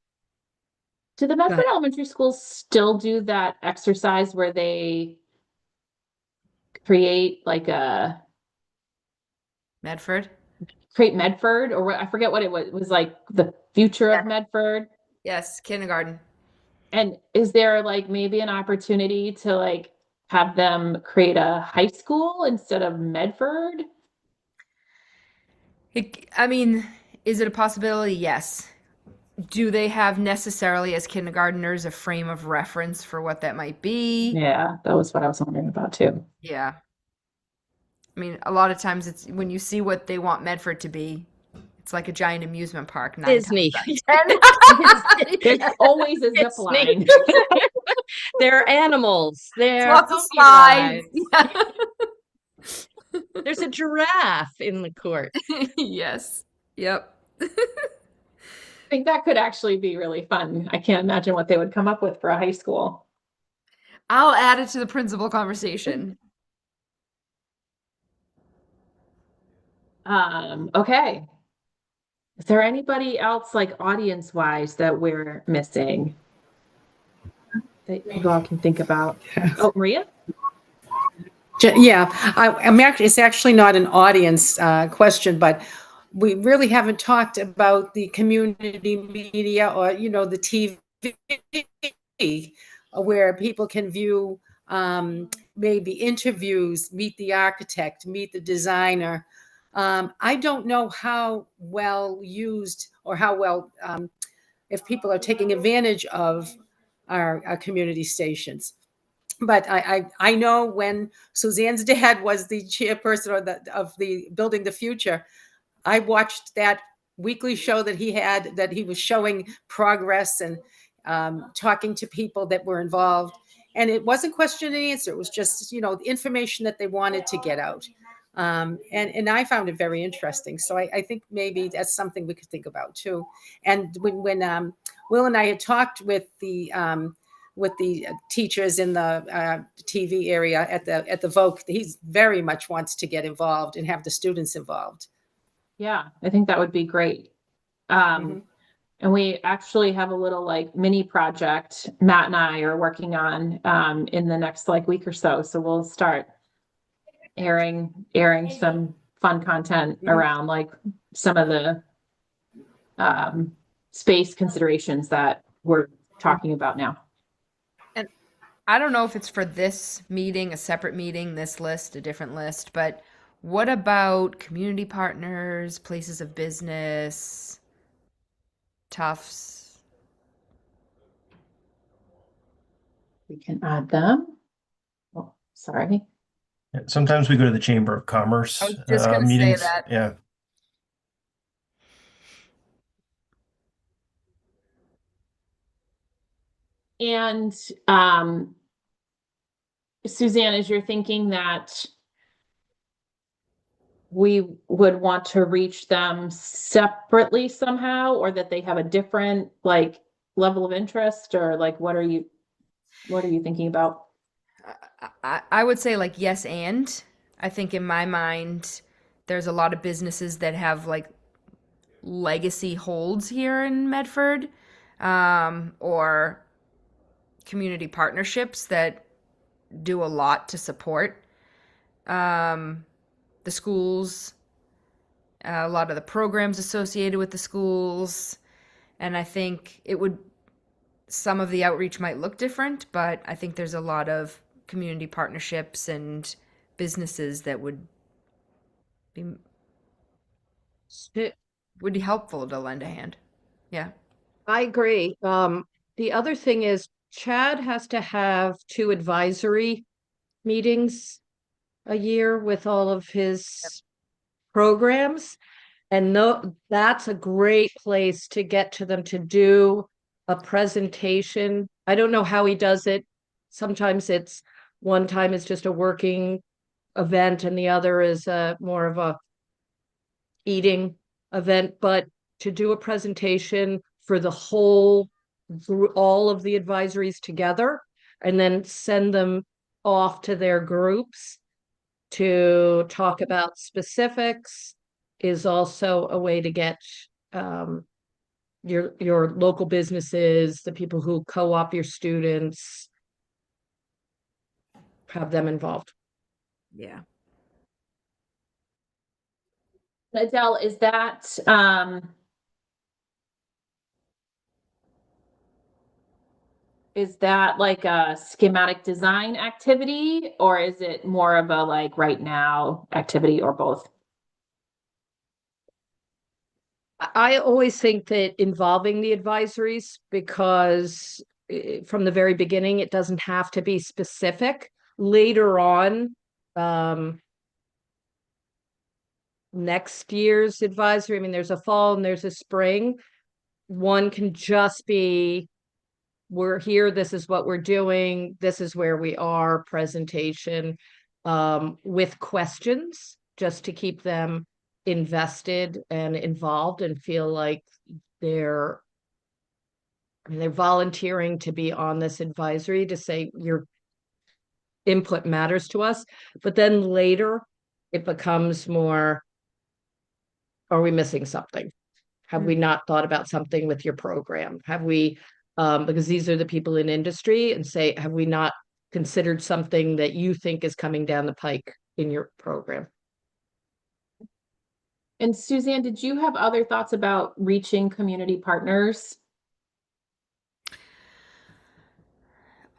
Do the Medford elementary schools still do that exercise where they create like create Medford, or I forget what it was. It was like the future of Medford. Yes, kindergarten. And is there like maybe an opportunity to like have them create a high school instead of Medford? I mean, is it a possibility? Yes. Do they have necessarily as kindergartners a frame of reference for what that might be? Yeah, that was what I was wondering about too. Yeah. I mean, a lot of times it's when you see what they want Medford to be, it's like a giant amusement park. Disney. There's always a zip line. They're animals. They're lots of slides. There's a giraffe in the court. Yes. Yep. I think that could actually be really fun. I can't imagine what they would come up with for a high school. I'll add it to the principal conversation. Okay. Is there anybody else like audience wise that we're missing that you all can think about? Oh, Maria? Yeah, I'm actually, it's actually not an audience question, but we really haven't talked about the community media or, the TV where people can view maybe interviews, meet the architect, meet the designer. I don't know how well used or how well, if people are taking advantage of our community stations. But I know when Suzanne's dad was the chairperson of the Building the Future, I watched that weekly show that he had, that he was showing progress and talking to people that were involved. And it wasn't question and answer. It was just, the information that they wanted to get out. And I found it very interesting. So I think maybe that's something we could think about too. And when Will and I had talked with the teachers in the TV area at the Voc, he very much wants to get involved and have the students involved. Yeah, I think that would be great. And we actually have a little like mini project Matt and I are working on in the next like week or so. So we'll start airing some fun content around like some of the space considerations that we're talking about now. And I don't know if it's for this meeting, a separate meeting, this list, a different list, but what about community partners, places of business, Tufts? We can add them. Oh, sorry. Yeah, sometimes we go to the Chamber of Commerce I was just gonna meetings. say that. Yeah. And Suzanne, as you're thinking that we would want to reach them separately somehow, or that they have a different like level of interest, or like what are you thinking about? I would say like yes, and I think in my mind there's a lot of businesses that have like legacy holds here in Medford, or community partnerships that do a lot to support the schools, a lot of the programs associated with the schools. And I think some of the outreach might look different, but I think there's a lot of community partnerships and businesses that would be. would be helpful to lend a hand. Yeah. I agree. The other thing is Chad has to have 2 advisory meetings a year with all of his programs. And that's a great place to get to them to do a presentation. I don't know how he does it. Sometimes it's one time it's just a working event and the other is more of a eating event, but to do a presentation for the whole, through all of the advisories together, and then send them off to their groups to talk about specifics is also a way to get your local businesses, the people who co-op your students, have them involved. Yeah. Adele, is that like a schematic design activity, or is it more of a like right now activity, or both? I always think that involving the advisories, because from the very beginning, it doesn't have to be specific. Later on, next year's advisory, I mean, there's a fall and there's a spring. One can just be, we're here, this is what we're doing, this is where we are, presentation, with questions, just to keep them invested and involved and feel like they're volunteering to be on this advisory, to say your input matters to us. But then later it becomes more, are we missing something? Have we not thought about something with your program? Have we, because these are the people in industry, and say, have we not considered something that you think is coming down the pike in your program? And Suzanne, did you have other thoughts about reaching community partners?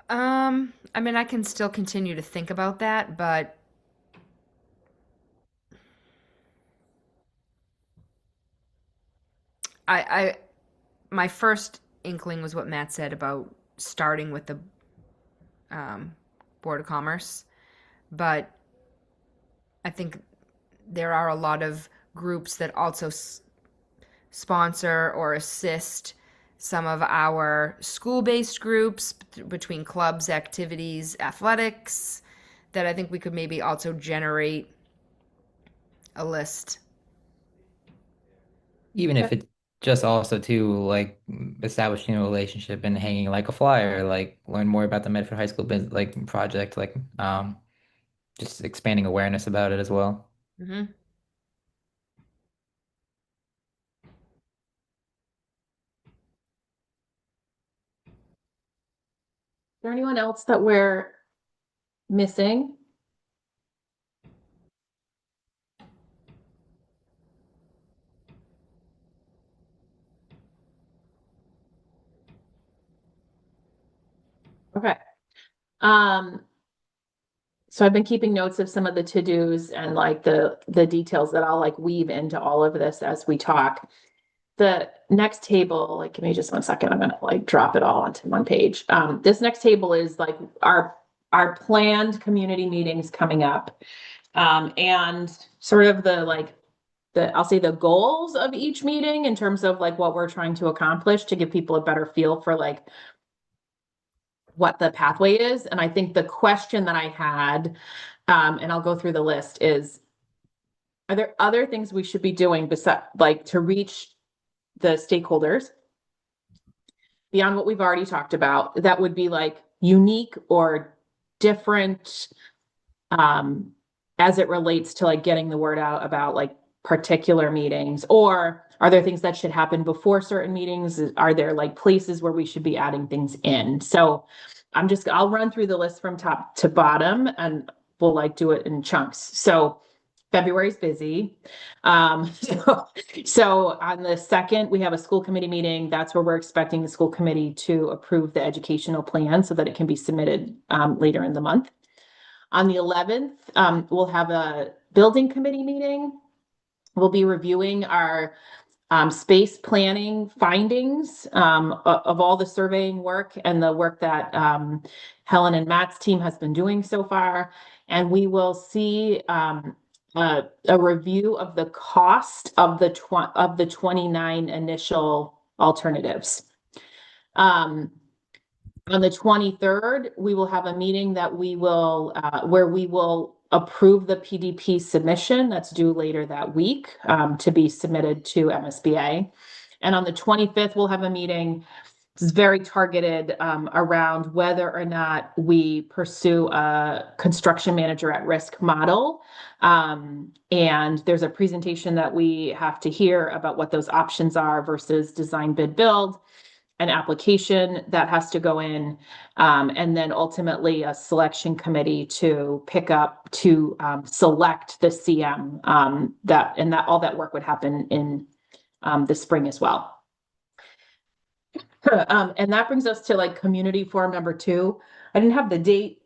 I mean, I can still continue to think about that, but my first inkling was what Matt said about starting with the Board of Commerce, but I think there are a lot of groups that also sponsor or assist some of our school-based groups between clubs, activities, athletics, that I think we could maybe also generate a list. Even if it's just also to like establishing a relationship and hanging like a flyer, like learn more about the Medford High School business like project, like just expanding awareness about it as well. Mm-hmm. Is there anyone else that we're missing? Okay. So I've been keeping notes of some of the to-dos and like the details that I'll like weave into all of this as we talk. The next table, like, give me just 1 second. I'm gonna like drop it all onto one page. This next table is like our planned community meetings coming up. And sort of I'll say the goals of each meeting in terms of like what we're trying to accomplish, to give people a better feel for like what the pathway is. And I think the question that I had, and I'll go through the list, is, are there other things we should be doing besides like to reach the stakeholders beyond what we've already talked about, that would be like unique or different as it relates to like getting the word out about like particular meetings? Or are there things that should happen before certain meetings? Are there like places where we should be adding things in? So I'll run through the list from top to bottom, and we'll like do it in chunks. So February's busy. So on the 2nd, we have a school committee meeting. That's where we're expecting the school committee to approve the educational plan so that it can be submitted later in the month. On the 11th, we'll have a building committee meeting. We'll be reviewing our space planning findings of all the surveying work and the work that Helen and Matt's team has been doing so far. And we will see a review of the cost of the 29 initial alternatives. On the 23rd, we will have a meeting that we will where we will approve the PDP submission that's due later that week to be submitted to MSBA. And on the 25th, we'll have a meeting that's very targeted around whether or not we pursue a construction manager at risk model. And there's a presentation that we have to hear about what those options are versus design, bid, build, an application that has to go in, and then ultimately a selection committee to pick up to select the CM that all that work would happen in the spring as well. And that brings us to like community forum number 2. I didn't have the date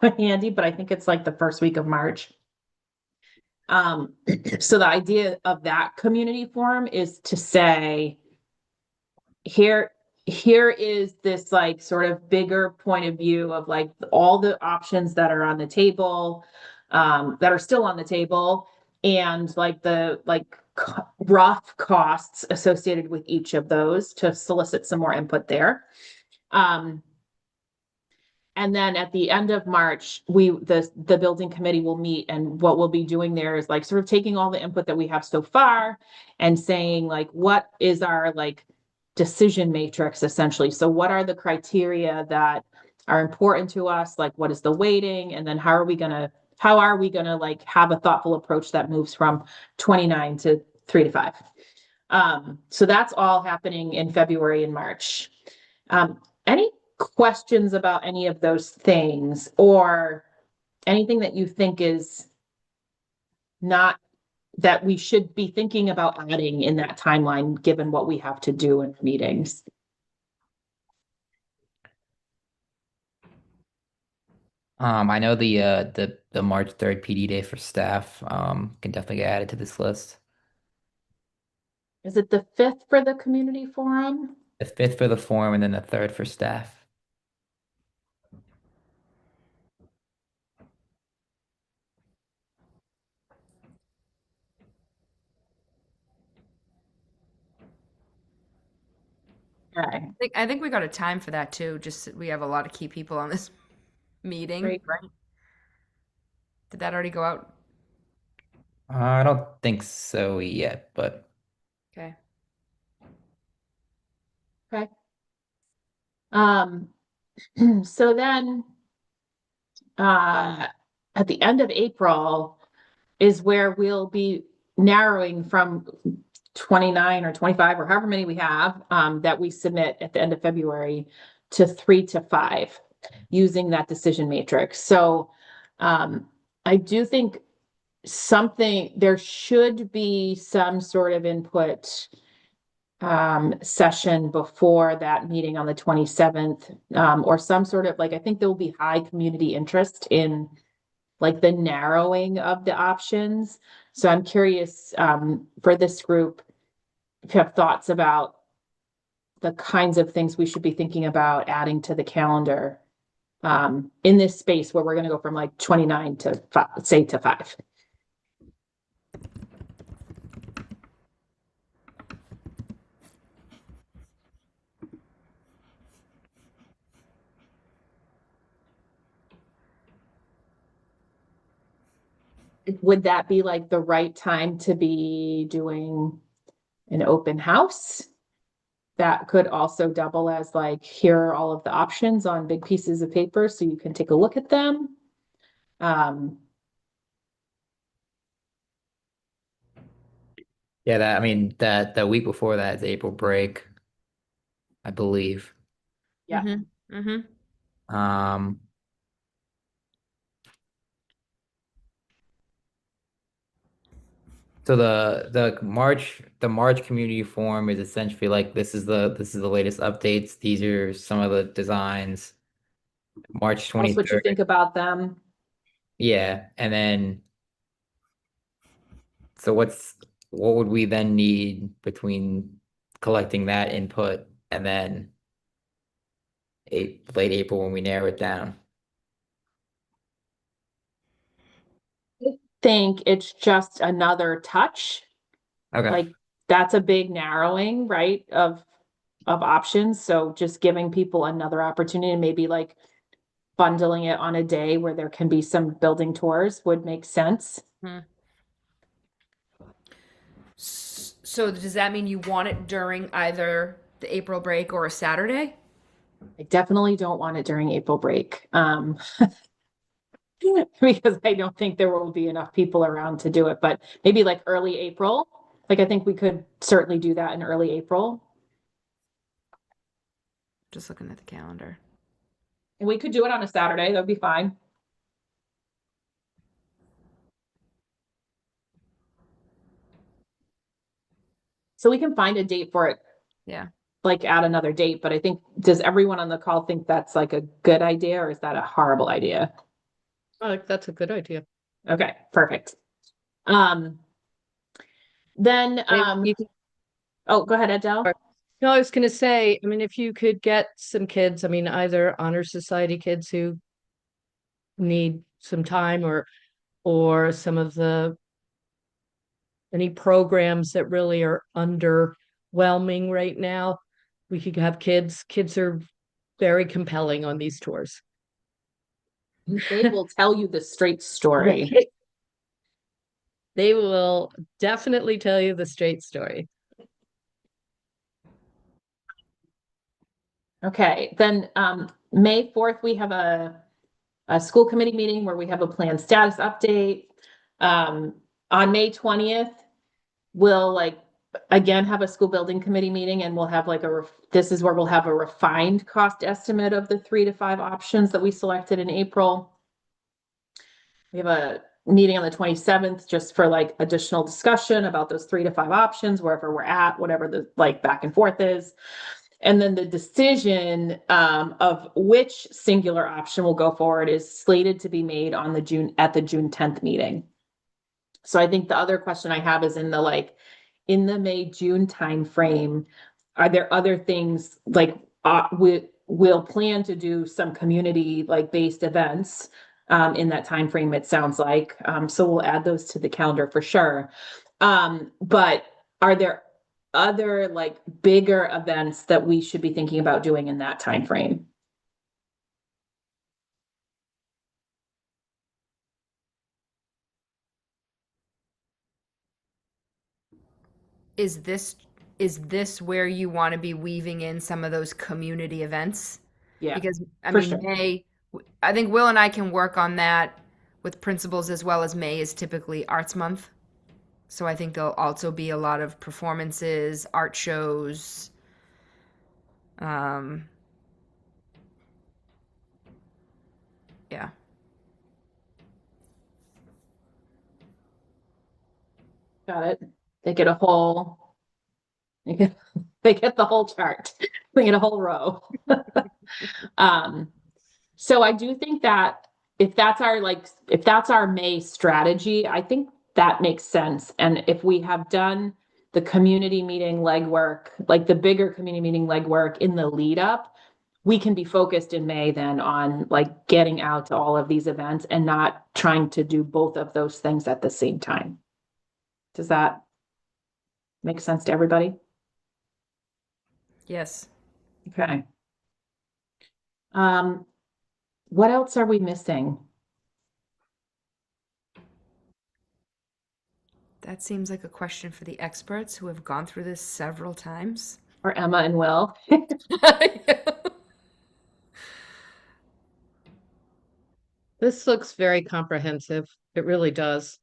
handy, but I think it's like the first week of March. So the idea of that community forum is to say, here is this like sort of bigger point of view of like all the options that are on the table, that are still on the table, and like the rough costs associated with each of those to solicit some more input there. And then at the end of March, the building committee will meet, and what we'll be doing there is like sort of taking all the input that we have so far and saying like, what is our like decision matrix essentially? So what are the criteria that are important to us? Like what is the weighting? And then how are we gonna like have a thoughtful approach that moves from 29 to 3 to 5? So that's all happening in February and March. Any questions about any of those things, or anything that you think is not that we should be thinking about adding in that timeline, given what we have to do in meetings? I know the March 3rd PD day for staff can definitely get added to this list. Is it the 5th for the community forum? The 5th for the forum, and then the 3rd for staff. Okay. I think we got a time for that too. Just we have a lot of key people on this meeting, Great. right? Did that already go out? I don't think so yet, but Okay. Okay. So then, at the end of April is where we'll be narrowing from 29 or 25 or however many we have, that we submit at the end of February to 3 to 5 using that decision matrix. So, I do think there should be some sort of input session before that meeting on the 27th, or some sort of like, I think there will be high community interest in like the narrowing of the options. So I'm curious for this group, if you have thoughts about the kinds of things we should be thinking about adding to the calendar in this space where we're going to go from like 29 to 5, say to 5. Would that be like the right time to be doing an open house? That could also double as like, here are all of the options on big pieces of paper so you can take a look at them. yeah, that week before that is April break, I believe. Yeah. Mm-hmm. Mm-hmm. So the March community forum is essentially like this is the latest updates. These are some of the designs. March Tell us what you 23rd. think about them. Yeah, and then so what's what would we then need between collecting that input and then late April when we narrow it down? I think it's just another touch. Okay. Like that's a big narrowing, right, of options. So just giving people another opportunity and maybe like bundling it on a day where there can be some building tours would make sense. So does that mean you want it during either the April break or a Saturday? I definitely don't want it during April break. Because I don't think there will be enough people around to do it, but maybe like early April. Like I think we could certainly do that in early April. Just looking at the calendar. And we could do it on a Saturday, that'd be fine. So we can find a date for it. Yeah. Like add another date, but I think, does everyone on the call think that's like a good idea or is that a horrible idea? That's a good idea. Okay, perfect. Then, oh, go ahead, Adele. No, I was going to say, I mean, if you could get some kids, I mean, either honor society kids who need some time or some of any programs that really are underwhelming right now. We could have kids. Kids are very compelling on these tours. They will tell you the straight story. They will definitely tell you the straight story. Okay, then May 4th, we have a school committee meeting where we have a plan status update. On May 20th, we'll like again have a school building committee meeting and we'll have like this is where we'll have a refined cost estimate of the 3 to 5 options that we selected in April. We have a meeting on the 27th just for like additional discussion about those 3 to 5 options, wherever we're at, whatever the like back and forth is. And then the decision of which singular option will go forward is slated to be made on the June 10th meeting. So I think the other question I have is in the May-June timeframe, are there other things like we'll plan to do some community like based events in that timeframe, it sounds like. So we'll add those to the calendar for sure. But are there other like bigger events that we should be thinking about doing in that time frame? Is this where you want to be weaving in some of those community events? Yeah, because I for mean, sure. I think Will and I can work on that with principals, as well as May is typically Arts Month. So I think there'll also be a lot of performances, art shows. Yeah. Got it. They get the whole chart. They get a whole row. So I do think that if that's our May strategy, I think that makes sense. And if we have done the community meeting legwork, like the bigger community meeting legwork in the lead up, we can be focused in May then on like getting out to all of these events and not trying to do both of those things at the same time. Does that make sense to everybody? Yes. Okay. What else are we missing? That seems like a question for the experts who have gone through this several times. Or Emma and Will? This looks very comprehensive. It really does.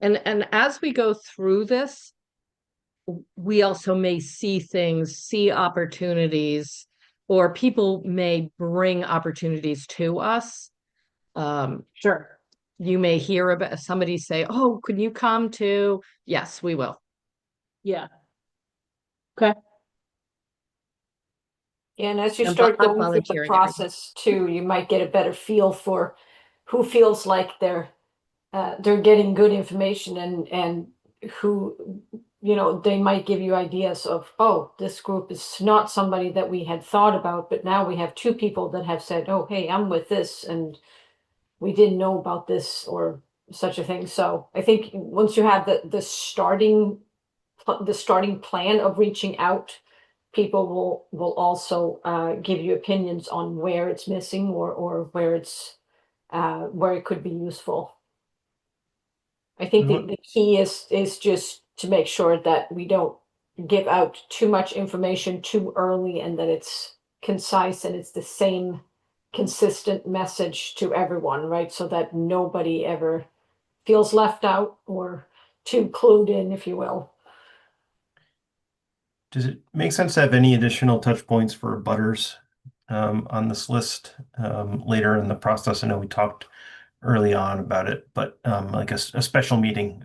And as we go through this, we also may see opportunities, or people may bring opportunities to us. Sure. You may hear about somebody say, "Oh, can you come to?" Yes, we will. Yeah. Okay. And as you I'm start going through the volunteering process too, you might get a better feel for who feels like they're getting good information and who they might give you ideas of, oh, this group is not somebody that we had thought about, but now we have two people that have said, oh, hey, I'm with this, and we didn't know about this or such a thing. So I think once you have the starting plan of reaching out, people will also give you opinions on where it's missing or where it could be useful. I think the key is just to make sure that we don't give out too much information too early, and that it's concise and it's the same consistent message to everyone, right? So that nobody ever feels left out or too clued in, if you will. Does it make sense to have any additional touch points for butters on this list later in the process? I know we talked early on about it, but like a special meeting,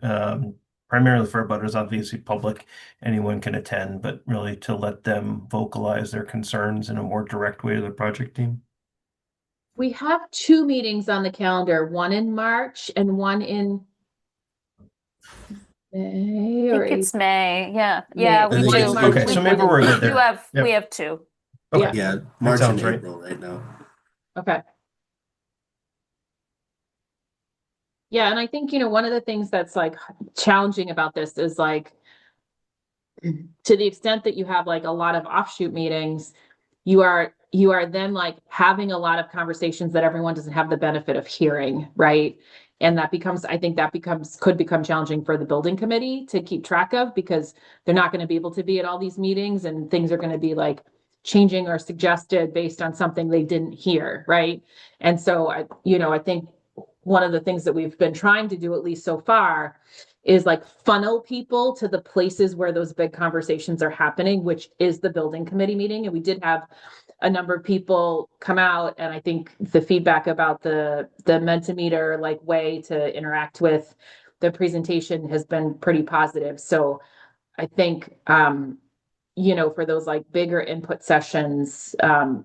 primarily for butters, obviously public, anyone can attend, but really to let them vocalize their concerns in a more direct way to the project team. We have 2 meetings on the calendar, one in March and one in May I or think it's May. Yeah. May. Yeah, I we think do. it's Okay, so maybe we're good there. Yep. We have 2. Okay. Yeah, March and sounds right. April right now. Okay. Yeah, and I think, one of the things that's like challenging about this is like, to the extent that you have like a lot of offshoot meetings, you are then like having a lot of conversations that everyone doesn't have the benefit of hearing, right? And I think that could become challenging for the building committee to keep track of, because they're not going to be able to be at all these meetings, and things are going to be like changing or suggested based on something they didn't hear, right? And so I think one of the things that we've been trying to do, at least so far, is like funnel people to the places where those big conversations are happening, which is the building committee meeting. And we did have a number of people come out, and I think the feedback about the Mentimeter like way to interact with the presentation has been pretty positive. So I think for those like bigger input sessions,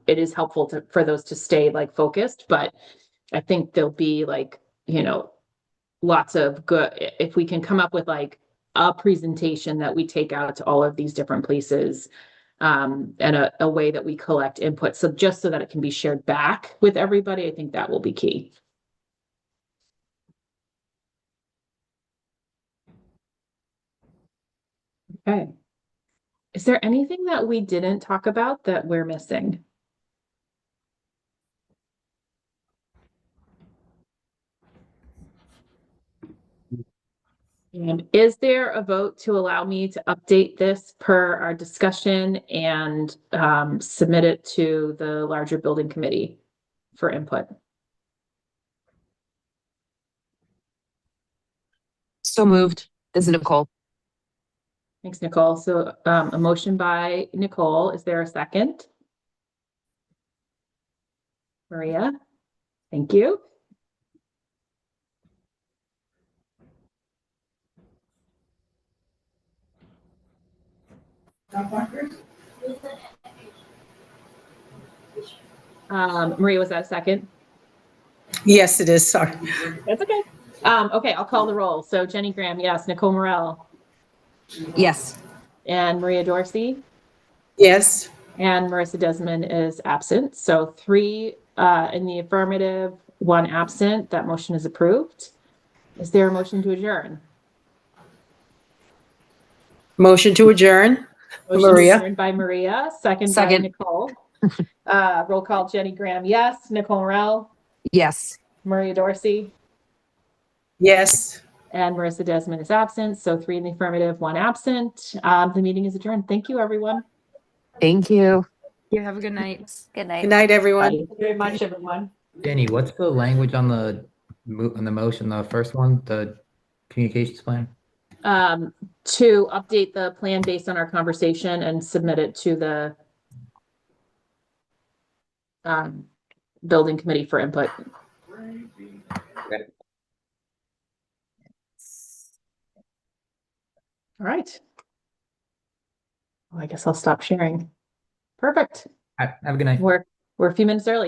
it is helpful for those to stay like focused. But I think there'll be like, lots of good, if we can come up with like a presentation that we take out to all of these different places, and a way that we collect input. So just so that it can be shared back with everybody, I think that will be key. Okay. Is there anything that we didn't talk about that we're missing? And is there a vote to allow me to update this per our discussion and submit it to the larger building committee for input? So moved. This is Nicole. Thanks, Nicole. So a motion by Nicole. Is there a second? Maria? Thank you. Maria, was that a second? Yes, it is. Sorry. That's okay. Okay, I'll call the roll. So Jenny Graham, yes. Nicole Morel. Yes. And Maria Dorsey. Yes. And Marissa Desmond is absent. So 3 in the affirmative, 1 absent. That motion is approved. Is there a motion to adjourn? Motion to adjourn. Motion Maria. adjourned by Maria, second by Second. Nicole. Roll call, Jenny Graham, yes. Nicole Morel, Yes. Maria Dorsey, Yes. and Marissa Desmond is absent. So 3 in the affirmative, 1 absent. The meeting is adjourned. Thank you, everyone. Thank you. You have a good night. Good night. Good night, everyone. Bye. Thank you very much, everyone. Jenny, what's the language on the motion, the first one, the communications plan? To update the plan based on our conversation and submit it to the building committee for input. All right. Well, I guess I'll stop sharing. Perfect. All right, have a good night. We're a few minutes early.